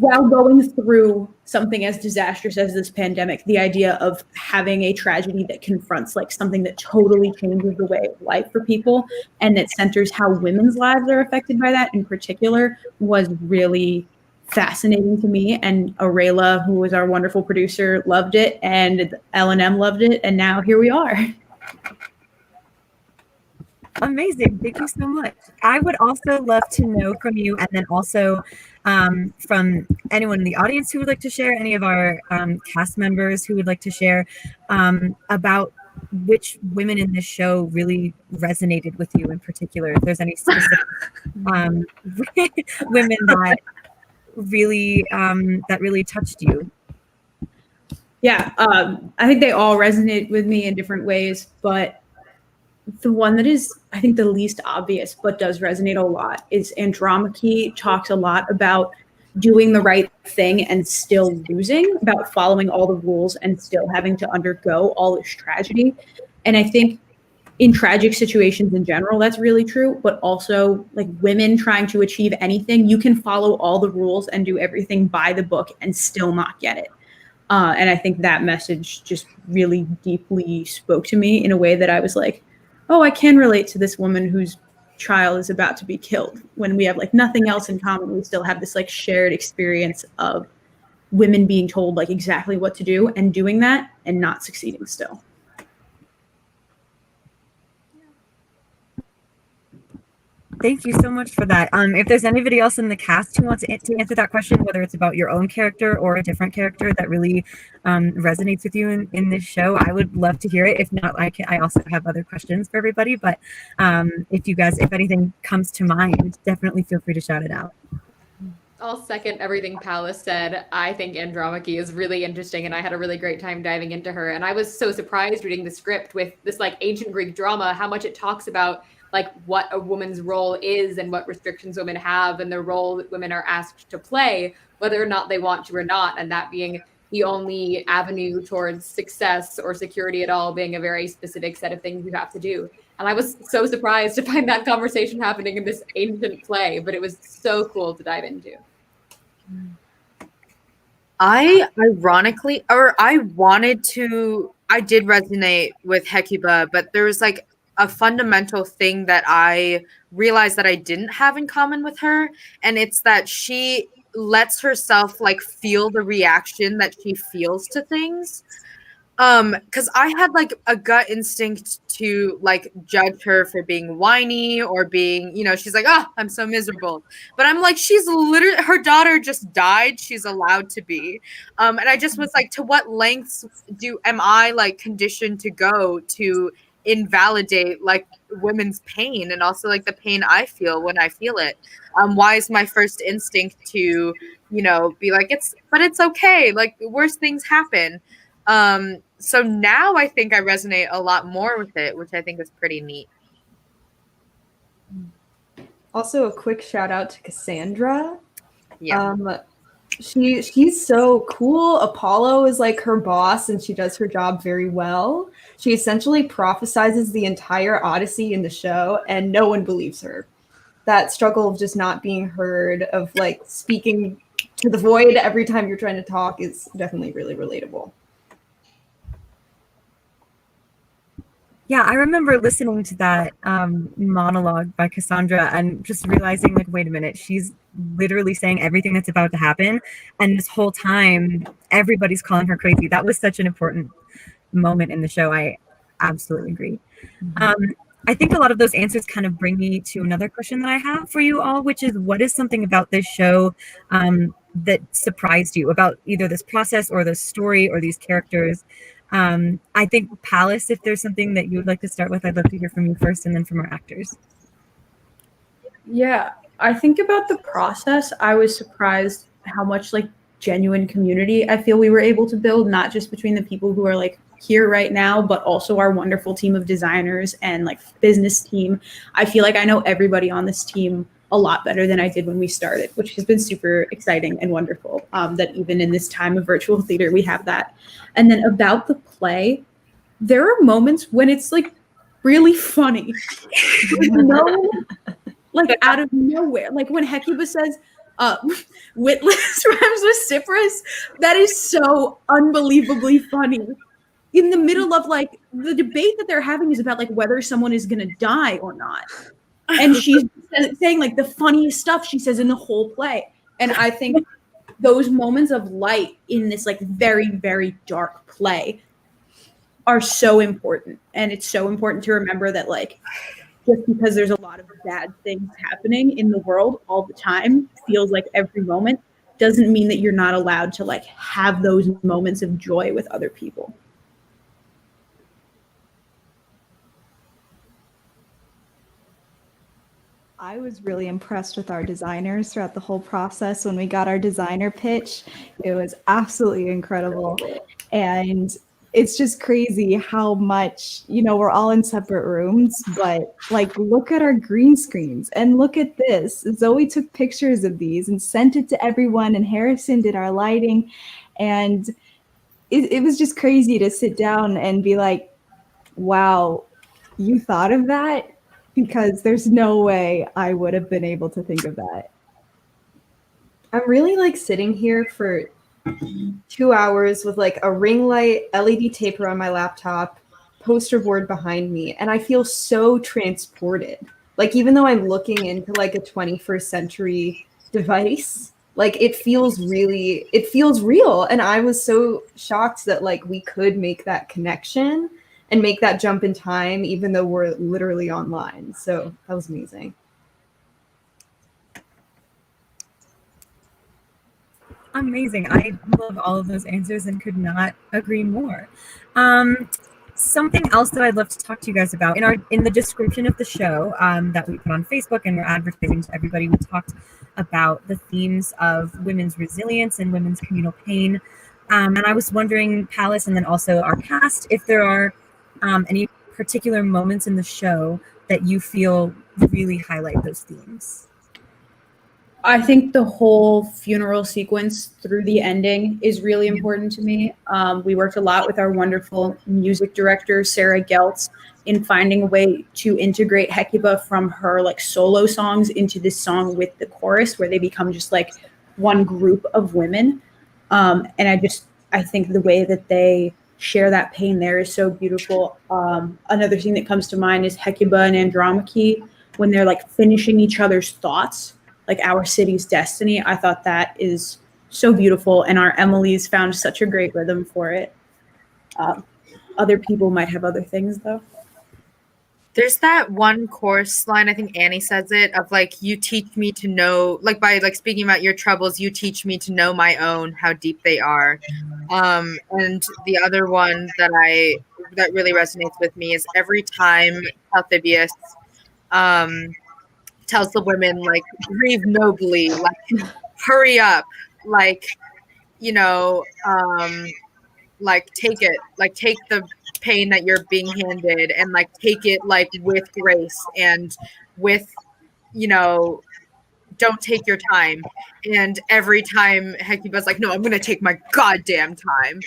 while going through something as disastrous as this pandemic, the idea of having a tragedy that confronts like something that totally changes the way of life for people and that centers how women's lives are affected by that in particular was really fascinating to me. And Aurelia, who was our wonderful producer, loved it, and L&M loved it, and now here we are. Amazing. Thank you so much. I would also love to know from you, and then also from anyone in the audience who would like to share, any of our cast members who would like to share about which women in this show really resonated with you in particular. If there's any specific women that really touched you. Yeah, I think they all resonate with me in different ways, but the one that is, I think, the least obvious but does resonate a lot is Andromache. Talks a lot about doing the right thing and still losing, about following all the rules and still having to undergo all this tragedy. And I think in tragic situations in general, that's really true, but also like women trying to achieve anything, you can follow all the rules and do everything by the book and still not get it. And I think that message just really deeply spoke to me in a way that I was like, oh, I can relate to this woman whose child is about to be killed. When we have like nothing else in common, we still have this like shared experience of women being told like exactly what to do and doing that and not succeeding still. Thank you so much for that. If there's anybody else in the cast who wants to answer that question, whether it's about your own character or a different character that really resonates with you in this show, I would love to hear it. If not, I also have other questions for everybody. But if anything comes to mind, definitely feel free to shout it out. I'll second everything Palace said. I think Andromache is really interesting, and I had a really great time diving into her. And I was so surprised reading the script with this like ancient Greek drama, how much it talks about like what a woman's role is and what restrictions women have and the role that women are asked to play, whether or not they want to or not. And that being the only avenue towards success or security at all being a very specific set of things you have to do. And I was so surprised to find that conversation happening in this ancient play, but it was so cool to dive into. I did resonate with Hecuba, but there was like a fundamental thing that I realized that I didn't have in common with her. And it's that she lets herself like feel the reaction that she feels to things. Because I had like a gut instinct to like judge her for being whiny or being, she's like, oh, I'm so miserable. But I'm like, she's literally, her daughter just died. She's allowed to be. And I just was like, to what lengths am I like conditioned to go to invalidate like women's pain and also like the pain I feel when I feel it? Why is my first instinct to, be like, but it's okay. Like worse things happen. So now I think I resonate a lot more with it, which I think is pretty neat. Also, a quick shout out to Cassandra. Yeah. She's so cool. Apollo is like her boss and she does her job very well. She essentially prophesizes the entire Odyssey in the show and no one believes her. That struggle of just not being heard, of like speaking to the void every time you're trying to talk, is definitely really relatable. Yeah, I remember listening to that monologue by Cassandra and just realizing, like, wait a minute, she's literally saying everything that's about to happen. And this whole time, everybody's calling her crazy. That was such an important moment in the show. I absolutely agree. I think a lot of those answers kind of bring me to another question that I have for you all, which is, what is something about this show that surprised you about either this process or the story or these characters? I think, Palace, if there's something that you would like to start with, I'd love to hear from you first and then from our actors. Yeah, I think about the process. I was surprised how much like genuine community I feel we were able to build, not just between the people who are like here right now, but also our wonderful team of designers and like business team. I feel like I know everybody on this team a lot better than I did when we started, which has been super exciting and wonderful, that even in this time of virtual theater, we have that. And then about the play, there are moments when it's like really funny. Like out of nowhere. Like when Hecuba says, witless rhymes with Cyprus, that is so unbelievably funny. In the middle of like the debate that they're having is about like whether someone is going to die or not. And she's saying like the funniest stuff she says in the whole play. And I think those moments of light in this like very, very dark play are so important. And it's so important to remember that like, just because there's a lot of bad things happening in the world all the time, feels like every moment, doesn't mean that you're not allowed to like have those moments of joy with other people. I was really impressed with our designers throughout the whole process. When we got our designer pitch, it was absolutely incredible. And it's just crazy how much, we're all in separate rooms, but like, look at our green screens and look at this. Zoe took pictures of these and sent it to everyone, and Harrison did our lighting. And it was just crazy to sit down and be like, wow, you thought of that? Because there's no way I would have been able to think of that. I'm really like sitting here for 2 hours with like a ring light, LED tape around my laptop, poster board behind me, and I feel so transported. Like even though I'm looking into like a 21st century device, like it feels real. And I was so shocked that like we could make that connection and make that jump in time, even though we're literally online. So that was amazing. Amazing. I love all of those answers and could not agree more. Something else that I'd love to talk to you guys about, in the description of the show that we put on Facebook and we're advertising to everybody, we talked about the themes of women's resilience and women's communal pain. And I was wondering, Palace, and then also our cast, if there are any particular moments in the show that you feel really highlight those themes. I think the whole funeral sequence through the ending is really important to me. We worked a lot with our wonderful music director, Sarah Geltz, in finding a way to integrate Hecuba from her like solo songs into this song with the chorus, where they become just like one group of women. And I think the way that they share that pain there is so beautiful. Another thing that comes to mind is Hecuba and Andromache, when they're like finishing each other's thoughts, like our city's destiny. I thought that is so beautiful, and our Emily's found such a great rhythm for it. Other people might have other things though. There's that one chorus line, I think Annie says it, of like, you teach me to know, like by like speaking about your troubles, you teach me to know my own, how deep they are. And the other one that really resonates with me is every time Talthybius tells the women, like, grieve nobly, like, hurry up, like, you know, like, take it, like, take the pain that you're being handed and like take it like with grace and with, you know, don't take your time. And every time Hecuba's like, no, I'm gonna take my goddamn time.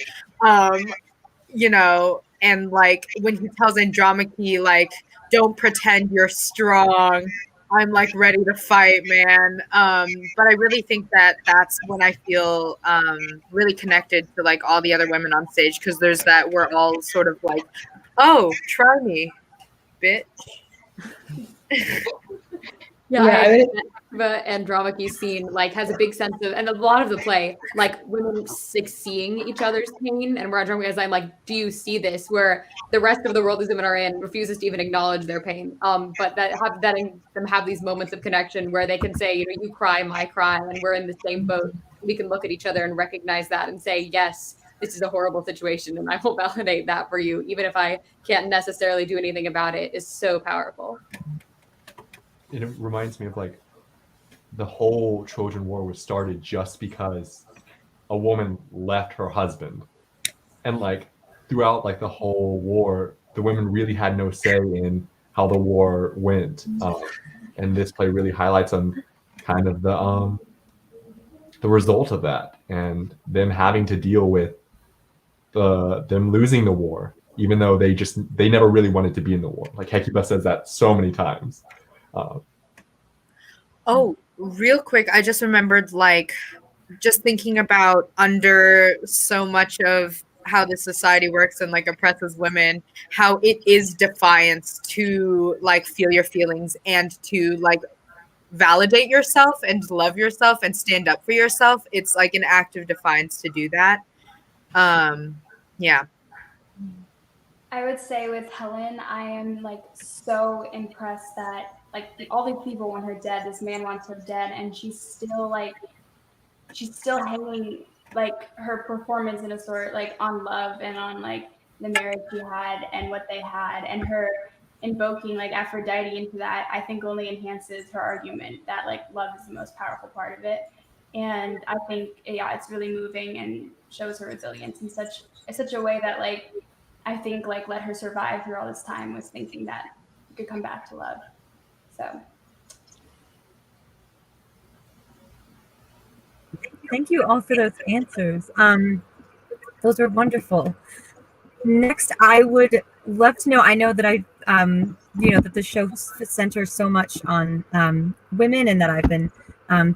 You know, and like when he tells Andromache, like, don't pretend you're strong, I'm like ready to fight, man. But I really think that that's when I feel really connected to like all the other women on stage, because there's that we're all sort of like, oh, try me, bitch. Yeah, the Andromache scene like has a big sense of, and a lot of the play, like women seeing each other's pain, and where Andromache is like, do you see this? Where the rest of the world these women are in refuses to even acknowledge their pain. But them have these moments of connection where they can say, you know, you cry, my cry, and we're in the same boat. We can look at each other and recognize that and say, yes, this is a horrible situation, and I will validate that for you, even if I can't necessarily do anything about it. Is so powerful. It reminds me of like the whole Trojan War was started just because a woman left her husband, and like throughout like the whole war, the women really had no say in how the war went. And this play really highlights on kind of the result of that, and them having to deal with them losing the war, even though they never really wanted to be in the war. Like Hecuba says that so many times. Oh, real quick, I just remembered, like, just thinking about under so much of how the society works and like oppresses women, how it is defiance to like feel your feelings and to like validate yourself and love yourself and stand up for yourself. It's like an act of defiance to do that. Yeah. I would say with Helen, I am like so impressed that like all these people want her dead. This man wants her dead, and she's still hanging like her performance in a sort like on love and on like the marriage she had and what they had, and her invoking like Aphrodite into that, I think only enhances her argument that like love is the most powerful part of it. And I think, yeah, it's really moving and shows her resilience in such a way that like I think like let her survive through all this time, was thinking that you could come back to love. So Thank you all for those answers. Those were wonderful. Next, I would love to know, I know that that the show centers so much on women, and that I've been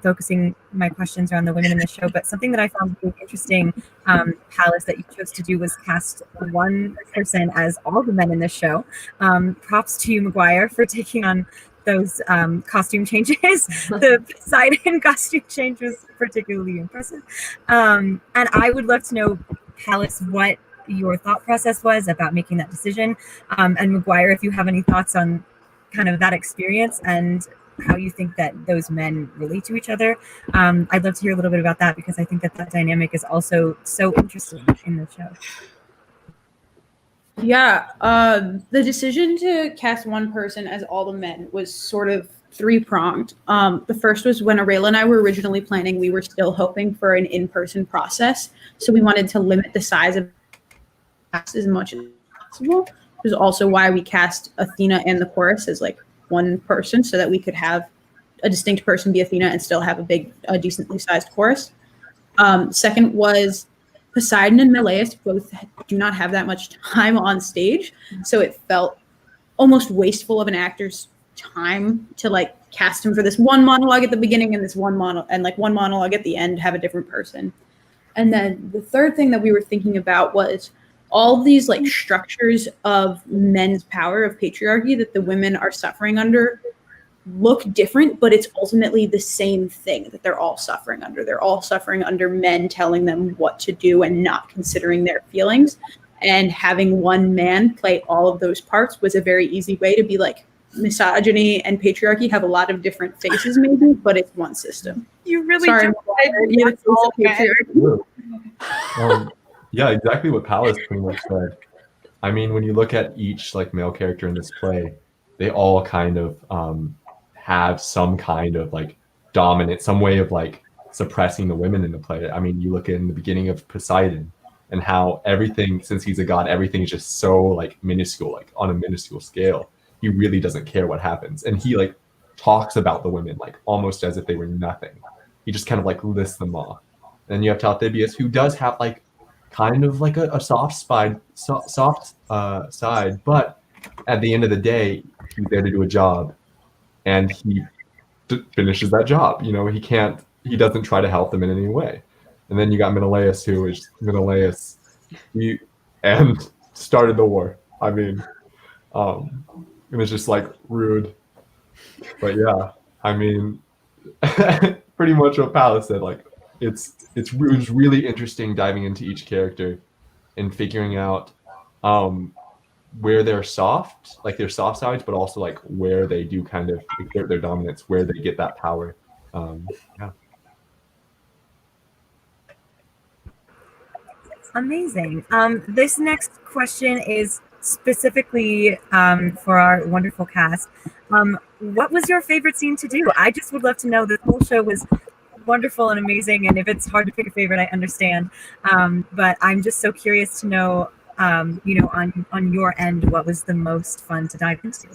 focusing my questions around the women in the show, but something that I found really interesting, Palace, that you chose to do was cast one person as all the men in the show. Props to you, McGuire, for taking on those costume changes. The Poseidon costume change was particularly impressive. And I would love to know, Palace, what your thought process was about making that decision. And McGuire, if you have any thoughts on kind of that experience and how you think that those men relate to each other. I'd love to hear a little bit about that, because I think that dynamic is also so interesting in the show. Yeah, the decision to cast one person as all the men was sort of three-pronged. The first was when Aurelia and I were originally planning, we were still hoping for an in-person process. So we wanted to limit the size of the cast as much as possible. Which is also why we cast Athena and the chorus as like one person, so that we could have a distinct person be Athena and still have a decently sized chorus. Second was Poseidon and Menelaus both do not have that much time on stage, so it felt almost wasteful of an actor's time to like cast him for this one monologue at the beginning and this one monologue at the end, have a different person. And then the third thing that we were thinking about was all these like structures of men's power, of patriarchy that the women are suffering under look different, but it's ultimately the same thing that they're all suffering under. They're all suffering under men telling them what to do and not considering their feelings. And having one man play all of those parts was a very easy way to be like, misogyny and patriarchy have a lot of different faces maybe, but it's one system. You really Sorry, you're the face of patriarchy. Yeah, exactly what Palace pretty much said. I mean, when you look at each like male character in this play, they all kind of have some kind of like dominant, some way of like suppressing the women in the play. I mean, you look in the beginning of Poseidon and how everything, since he's a god, everything is just so like minuscule, like on a minuscule scale. He really doesn't care what happens, and he like talks about the women like almost as if they were nothing. He just kind of like lists them off. Then you have Talthybius, who does have like kind of like a soft side, but at the end of the day, he's there to do a job, and he finishes that job. You know, he doesn't try to help them in any way. And then you got Menelaus, who is Menelaus, and started the war. I mean, it was just like rude, but yeah, I mean, pretty much what Palace said. Like, it was really interesting diving into each character and figuring out where they're soft, like their soft sides, but also like where they do kind of exert their dominance, where they get that power. Yeah. Amazing. This next question is specifically for our wonderful cast. What was your favorite scene to do? I just would love to know. The whole show was wonderful and amazing, and if it's hard to pick a favorite, I understand. But I'm just so curious to know, you know, on your end, what was the most fun to dive into?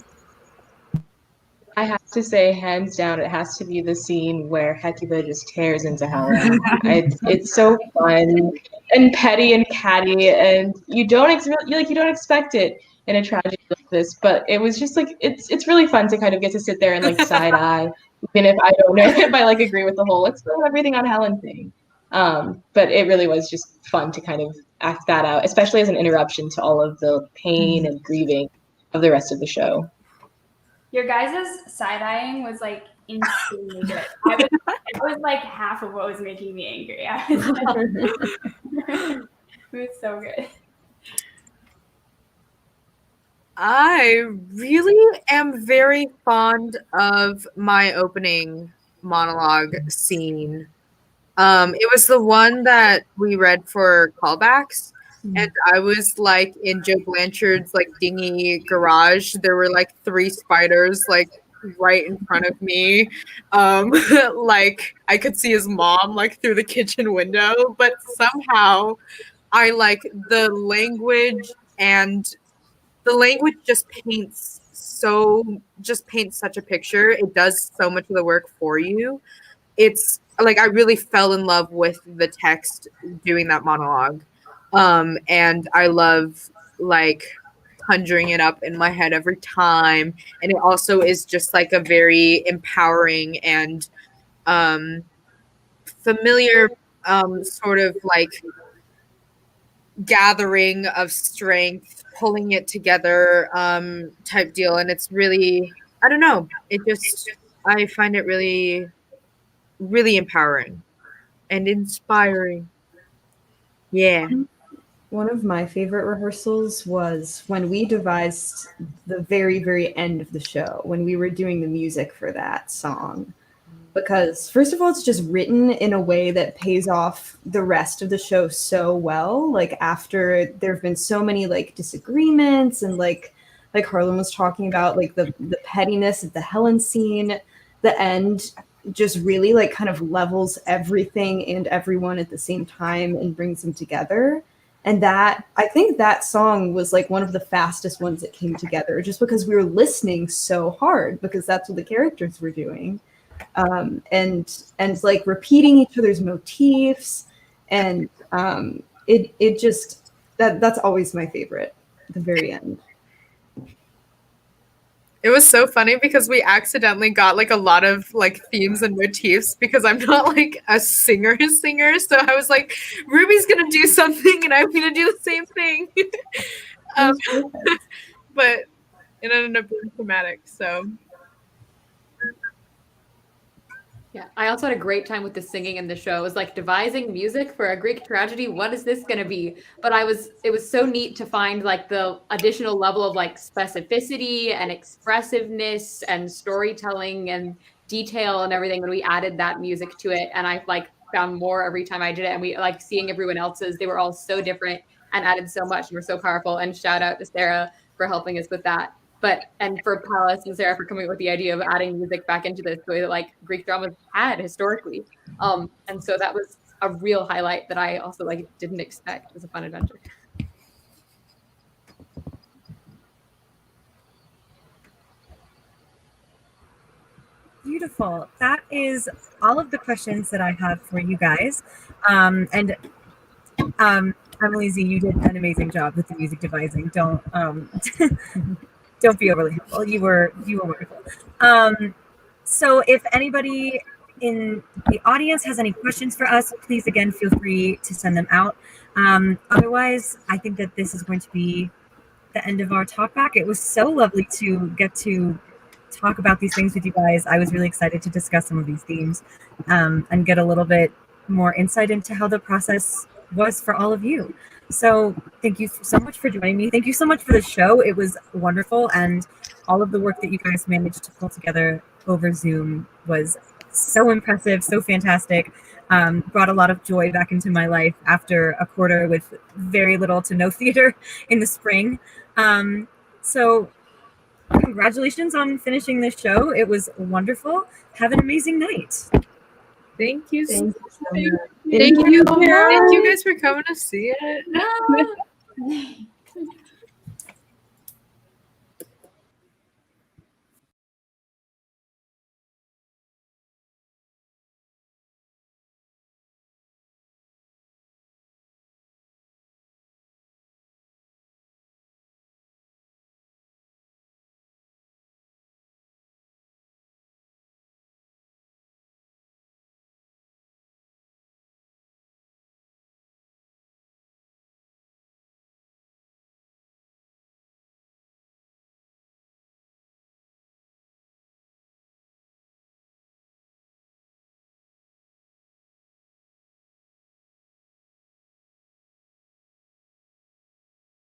I have to say, hands down, it has to be the scene where Hecuba just tears into Helen. It's so fun and petty and catty, and you don't expect it in a tragedy like this. But it was just like it's really fun to kind of get to sit there and like side eye, even if I don't know if I like agree with the whole let's throw everything on Helen thing. But it really was just fun to kind of act that out, especially as an interruption to all of the pain and grieving of the rest of the show. Your guys' side-eyeing was like insanely good. I was like half of what was making me angry. It was so good. I really am very fond of my opening monologue scene. It was the one that we read for callbacks. And I was like in Joe Blanchard's like dingy garage. There were like 3 spiders like right in front of me. Like I could see his mom like through the kitchen window, but somehow I like the language just paints such a picture. It does so much of the work for you. It's like I really fell in love with the text doing that monologue. And I love like conjuring it up in my head every time. And it also is just like a very empowering and familiar sort of like gathering of strength, pulling it together type deal. And it's really, I don't know, I find it really, really empowering and inspiring. Yeah. One of my favorite rehearsals was when we devised the very, very end of the show, when we were doing the music for that song. Because first of all, it's just written in a way that pays off the rest of the show so well. Like after there have been so many like disagreements and like Harlan was talking about, like the pettiness of the Helen scene, the end just really like kind of levels everything and everyone at the same time and brings them together. And that, I think that song was like one of the fastest ones that came together just because we were listening so hard because that's what the characters were doing. And like repeating each other's motifs. And it just, that's always my favorite at the very end. It was so funny because we accidentally got like a lot of like themes and motifs because I'm not like a singer. So I was like, Ruby's gonna do something and I'm gonna do the same thing. But it ended up being thematic. So Yeah, I also had a great time with the singing in the show. It was like devising music for a Greek tragedy. What is this going to be? But it was so neat to find like the additional level of like specificity and expressiveness and storytelling and detail and everything when we added that music to it. And I like found more every time I did it. And we like seeing everyone else's, they were all so different and added so much and were so powerful. And shout out to Sarah for helping us with that. And for Palace and Sarah for coming up with the idea of adding music back into this the way that like Greek dramas had historically. And so that was a real highlight that I also like didn't expect. It was a fun adventure. Beautiful. That is all of the questions that I have for you guys. Emily Z, you did an amazing job with the music devising. Don't don't be overly helpful. You were wonderful. So if anybody in the audience has any questions for us, please again feel free to send them out. Otherwise, I think that this is going to be the end of our talk back. It was so lovely to get to talk about these things with you guys. I was really excited to discuss some of these themes and get a little bit more insight into how the process was for all of you. So thank you so much for joining me. Thank you so much for the show. It was wonderful, and all of the work that you guys managed to pull together over Zoom was so impressive, so fantastic. Brought a lot of joy back into my life after a quarter with very little to no theater in the spring. So congratulations on finishing this show. It was wonderful. Have an amazing night. Thank you. Thank Thank you. Thank you guys for coming to see it.